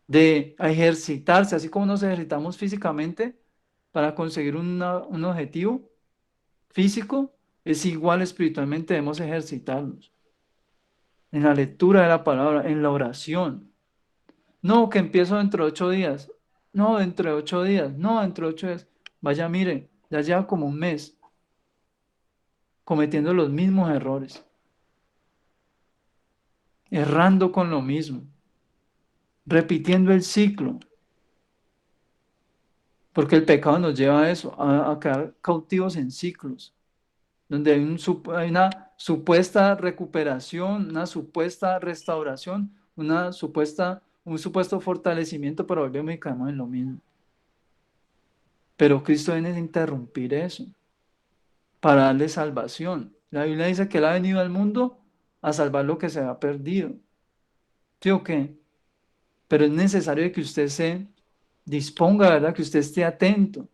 de ejercitarse, así como nos ejercitamos físicamente para conseguir un objetivo físico, es igual espiritualmente debemos ejercitarnos en la lectura de la palabra, en la oración, No, que empiezo dentro de 8 días. No, dentro de 8 días. No, dentro de 8 días. Vaya, mire, ya lleva como un mes cometiendo los mismos errores, errando con lo mismo, repitiendo el ciclo, porque el pecado nos lleva a eso, a quedar cautivos en ciclos, donde hay una supuesta recuperación, una supuesta restauración, un supuesto fortalecimiento, pero volvemos y caemos en lo mismo. Pero Cristo viene a interrumpir eso, para darle salvación. La Biblia dice que Él ha venido al mundo a salvar lo que se ha perdido. ¿Sí o qué? Pero es necesario que usted se disponga, ¿verdad? Que usted esté atento.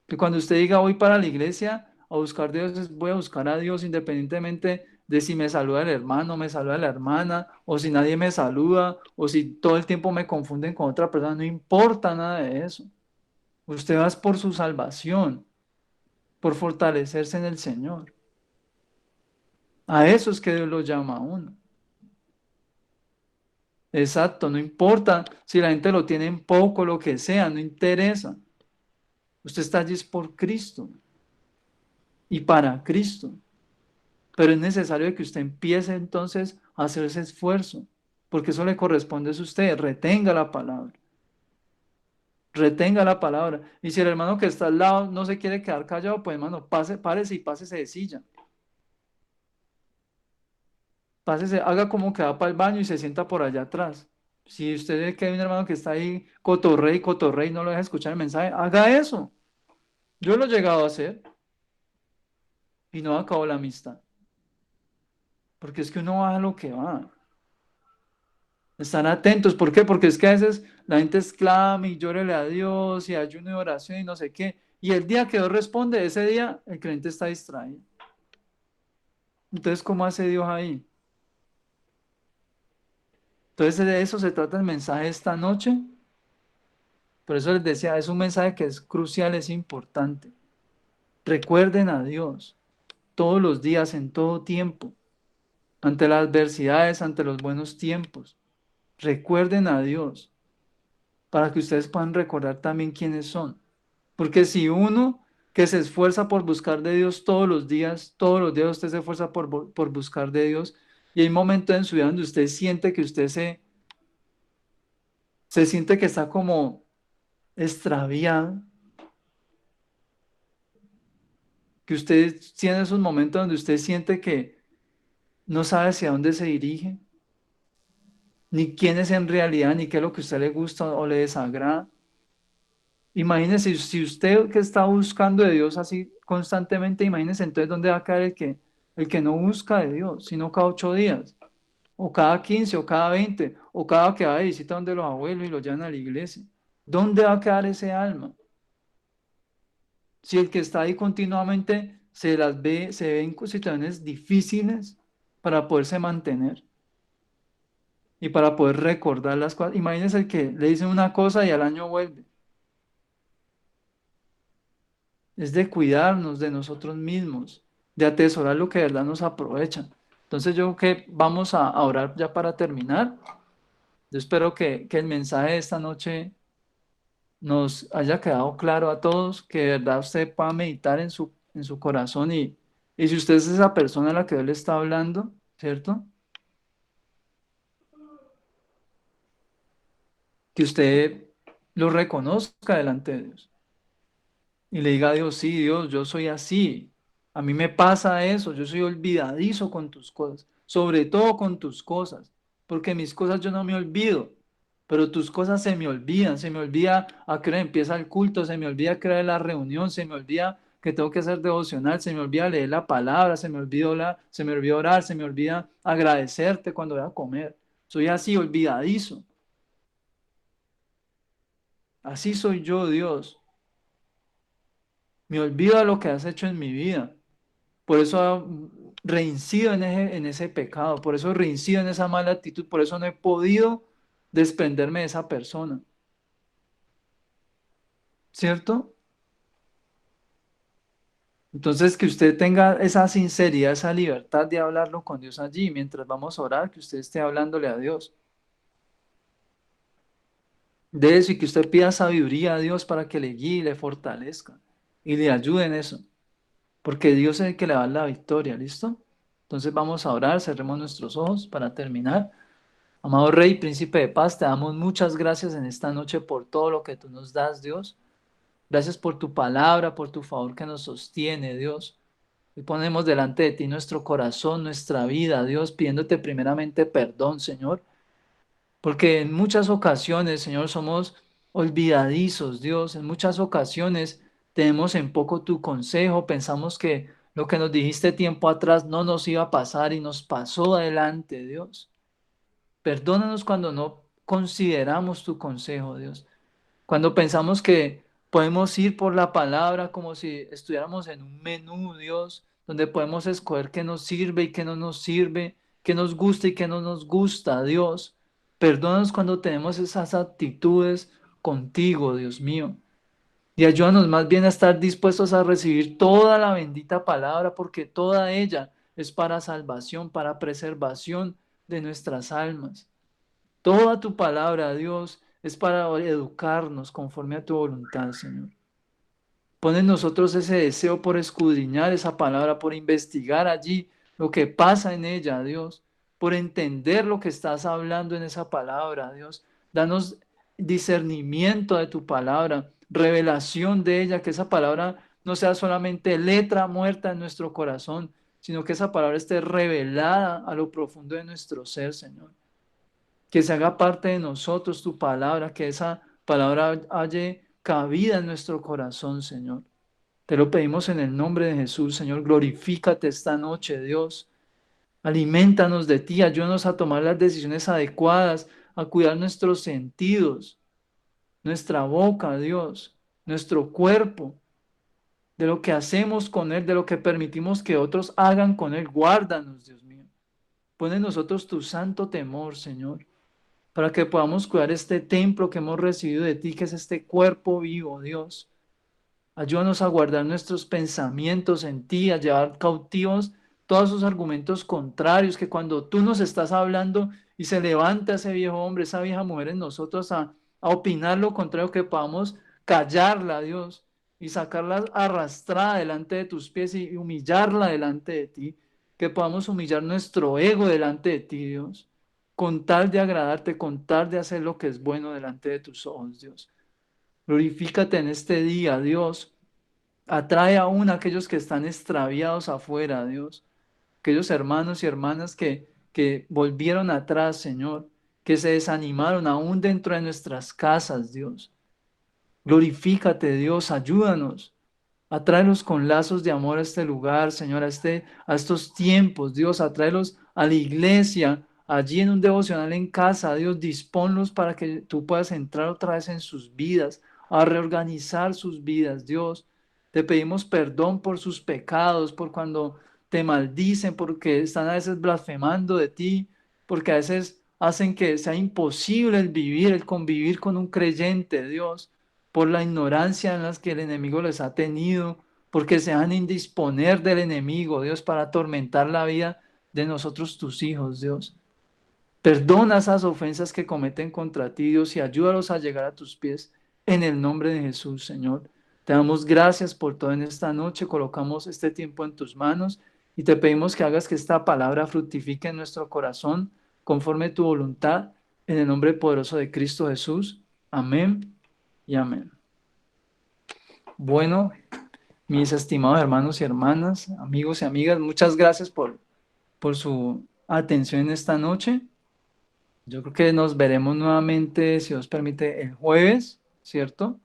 Que cuando usted diga voy para la iglesia a buscar a Dios, voy a buscar a Dios independientemente de si me saluda el hermano, me saluda la hermana, o si nadie me saluda, o si todo el tiempo me confunden con otra persona, no importa nada de eso. Usted va por su salvación, por fortalecerse en el Señor. A eso es que Dios lo llama a uno. Exacto, no importa si la gente lo tiene en poco, lo que sea, no interesa. Usted está allí es por Cristo y para Cristo. Pero es necesario que usted empiece entonces a hacer ese esfuerzo, porque eso le corresponde a usted. Retenga la palabra. Retenga la palabra. Y si el hermano que está al lado no se quiere quedar callado, pues hermano, párese y pásese de silla. Pásese, haga como que va para el baño y se sienta por allá atrás. Si usted ve que hay un hermano que está ahí, cotorrey, no lo deja escuchar el mensaje, haga eso. Yo lo he llegado a hacer y no acabó la amistad. Porque es que uno va a lo que va. Están atentos. ¿Por qué? Porque es que a veces la gente exclama y llórele a Dios y ayuno y oración y no sé qué. Y el día que Dios responde, ese día el creyente está distraído. Entonces, ¿cómo hace Dios ahí? Entonces, de eso se trata el mensaje esta noche. Por eso les decía, es un mensaje que es crucial, es importante. Recuerden a Dios todos los días, en todo tiempo, ante las adversidades, ante los buenos tiempos. Recuerden a Dios para que ustedes puedan recordar también quiénes son. Porque si uno que se esfuerza por buscar de Dios todos los días usted se esfuerza por buscar de Dios, y hay momentos en su vida donde usted siente que usted se siente que está como extraviado, que usted tiene esos momentos donde usted siente que no sabe hacia dónde se dirige, ni quién es en realidad, ni qué es lo que a usted le gusta o le desagrada. Imagínese, si usted que está buscando de Dios así constantemente, imagínese entonces dónde va a caer el que no busca de Dios, sino cada 8 días, o cada 15, o cada 20, o cada que va de visita donde los abuelos y los llevan a la iglesia. ¿Dónde va a quedar ese alma? Si el que está ahí continuamente se ve en situaciones difíciles para poderse mantener y para poder recordar las cosas. Imagínese el que le dice una cosa y al año vuelve. Es de cuidarnos de nosotros mismos, de atesorar lo que de verdad nos aprovecha. Entonces yo creo que vamos a orar ya para terminar. Yo espero que el mensaje de esta noche nos haya quedado claro a todos, que de verdad usted pueda meditar en su corazón y si usted es esa persona a la que Dios le está hablando, ¿cierto? Que usted lo reconozca delante de Dios y le diga a Dios, sí, Dios, yo soy así, a mí me pasa eso, yo soy olvidadizo con tus cosas, sobre todo con tus cosas, porque mis cosas yo no me olvido, pero tus cosas se me olvidan, se me olvida a qué hora empieza el culto, se me olvida que hora es la reunión, se me olvida que tengo que hacer devocional, se me olvida leer la palabra, se me olvida orar, se me olvida agradecerte cuando voy a comer. Soy así, olvidadizo. Así soy yo, Dios. Me olvido de lo que has hecho en mi vida. Por eso reincido en ese pecado, por eso reincido en esa mala actitud, por eso no he podido desprenderme de esa persona. ¿Cierto? Entonces, que usted tenga esa sinceridad, esa libertad de hablarlo con Dios allí, mientras vamos a orar, que usted esté hablándole a Dios. de eso y que usted pida sabiduría a Dios para que le guíe y le fortalezca y le ayude en eso, porque Dios es el que le da la victoria, ¿listo? Entonces vamos a orar, cerremos nuestros ojos para terminar. Amado Rey, Príncipe de Paz, te damos muchas gracias en esta noche por todo lo que tú nos das, Dios. Gracias por tu palabra, por tu favor que nos sostiene, Dios. Y ponemos delante de ti nuestro corazón, nuestra vida, Dios, pidiéndote primeramente perdón, Señor, porque en muchas ocasiones, Señor, somos olvidadizos, Dios. En muchas ocasiones tenemos en poco tu consejo, pensamos que lo que nos dijiste tiempo atrás no nos iba a pasar y nos pasó adelante, Dios. Perdónanos cuando no consideramos tu consejo, Dios. Cuando pensamos que podemos ir por la palabra como si estuviéramos en un menú, Dios, donde podemos escoger qué nos sirve y qué no nos sirve, qué nos gusta y qué no nos gusta, Dios. Perdónanos cuando tenemos esas actitudes contigo, Dios mío. Y ayúdanos más bien a estar dispuestos a recibir toda la bendita palabra, porque toda ella es para salvación, para preservación de nuestras almas. Toda tu palabra, Dios, es para educarnos conforme a tu voluntad, Señor. Pon en nosotros ese deseo por escudriñar esa palabra, por investigar allí lo que pasa en ella, Dios, por entender lo que estás hablando en esa palabra, Dios. Danos discernimiento de tu palabra, revelación de ella, que esa palabra no sea solamente letra muerta en nuestro corazón, sino que esa palabra esté revelada a lo profundo de nuestro ser, Señor. Que se haga parte de nosotros tu palabra, que esa palabra halle cabida en nuestro corazón, Señor. Te lo pedimos en el nombre de Jesús, Señor. Glorifícate esta noche, Dios. Aliméntanos de ti, ayúdanos a tomar las decisiones adecuadas, a cuidar nuestros sentidos, nuestra boca, Dios, nuestro cuerpo, de lo que hacemos con él, de lo que permitimos que otros hagan con él. Guárdanos, Dios mío. Pon en nosotros tu santo temor, Señor, para que podamos cuidar este templo que hemos recibido de ti, que es este cuerpo vivo, Dios. Ayúdanos a guardar nuestros pensamientos en ti, a llevar cautivos todos esos argumentos contrarios, que cuando tú nos estás hablando y se levanta ese viejo hombre, esa vieja mujer en nosotros a opinar lo contrario, que podamos callarla, Dios, y sacarla arrastrada delante de tus pies y humillarla delante de ti, que podamos humillar nuestro ego delante de ti, Dios, con tal de agradarte, con tal de hacer lo que es bueno delante de tus ojos, Dios. Glorifícate en este día, Dios. Atrae aún a aquellos que están extraviados afuera, Dios. Aquellos hermanos y hermanas que volvieron atrás, Señor, que se desanimaron aún dentro de nuestras casas, Dios. Glorifícate, Dios, ayúdanos. Atráelos con lazos de amor a este lugar, Señor, a estos tiempos, Dios, atráelos a la iglesia, allí en un devocional en casa, Dios, disponlos para que tú puedas entrar otra vez en sus vidas, a reorganizar sus vidas, Dios. Te pedimos perdón por sus pecados, por cuando te maldicen, porque están a veces blasfemando de ti, porque a veces hacen que sea imposible el vivir, el convivir con un creyente, Dios, por la ignorancia en las que el enemigo les ha tenido, porque se han indisponer del enemigo, Dios, para atormentar la vida de nosotros, tus hijos, Dios. Perdona esas ofensas que cometen contra ti, Dios, y ayúdalos a llegar a tus pies en el nombre de Jesús, Señor. Te damos gracias por todo en esta noche, colocamos este tiempo en tus manos y te pedimos que hagas que esta palabra fructifique en nuestro corazón conforme tu voluntad, en el nombre poderoso de Cristo Jesús. Amén y amén. Bueno, mis estimados hermanos y hermanas, amigos y amigas, muchas gracias por su atención en esta noche. Yo creo que nos veremos nuevamente, si Dios permite, el jueves, ¿cierto?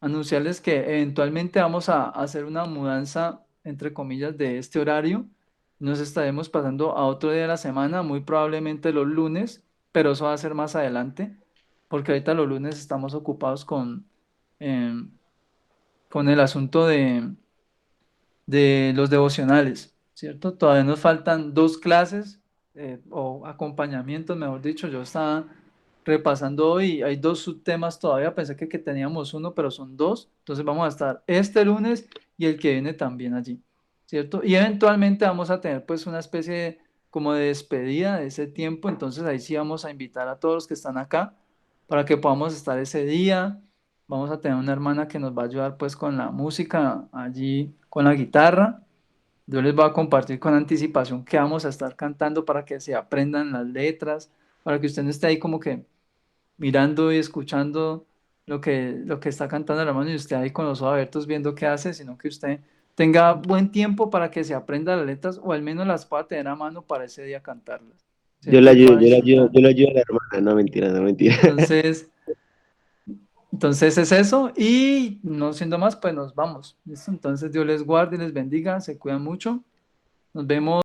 Anunciarles que eventualmente vamos a hacer una mudanza, entre comillas, de este horario. Nos estaremos pasando a otro día de la semana, muy probablemente los lunes, pero eso va a ser más adelante, porque ahorita los lunes estamos ocupados em, con el asunto de los devocionales, ¿cierto? Todavía nos faltan dos clases o acompañamientos, mejor dicho. Yo estaba repasando hoy, hay dos subtemas todavía, pensé que teníamos uno, pero son dos. Entonces vamos a estar este lunes y el que viene también allí, ¿cierto? Y eventualmente vamos a tener pues una especie como de despedida de ese tiempo, entonces ahí sí vamos a invitar a todos los que están acá para que podamos estar ese día. Vamos a tener una hermana que nos va a ayudar pues con la música allí, con la guitarra. Yo les voy a compartir con anticipación que vamos a estar cantando para que se aprendan las letras, para que usted no esté ahí como que mirando y escuchando lo que está cantando el hermano y usted ahí con los ojos abiertos viendo qué hace, sino que usted tenga buen tiempo para que se aprenda las letras o al menos las pueda tener a mano para ese día cantarlas, Yo ¿cierto? le Y ayudo, pueda disfrutar. yo le ayudo a la hermana, no mentira, no mentira. Entonces, entonces es eso y no siendo más, pues nos vamos. ¿Listo? Entonces Dios les guarde y les bendiga, se cuidan mucho. Nos vemos.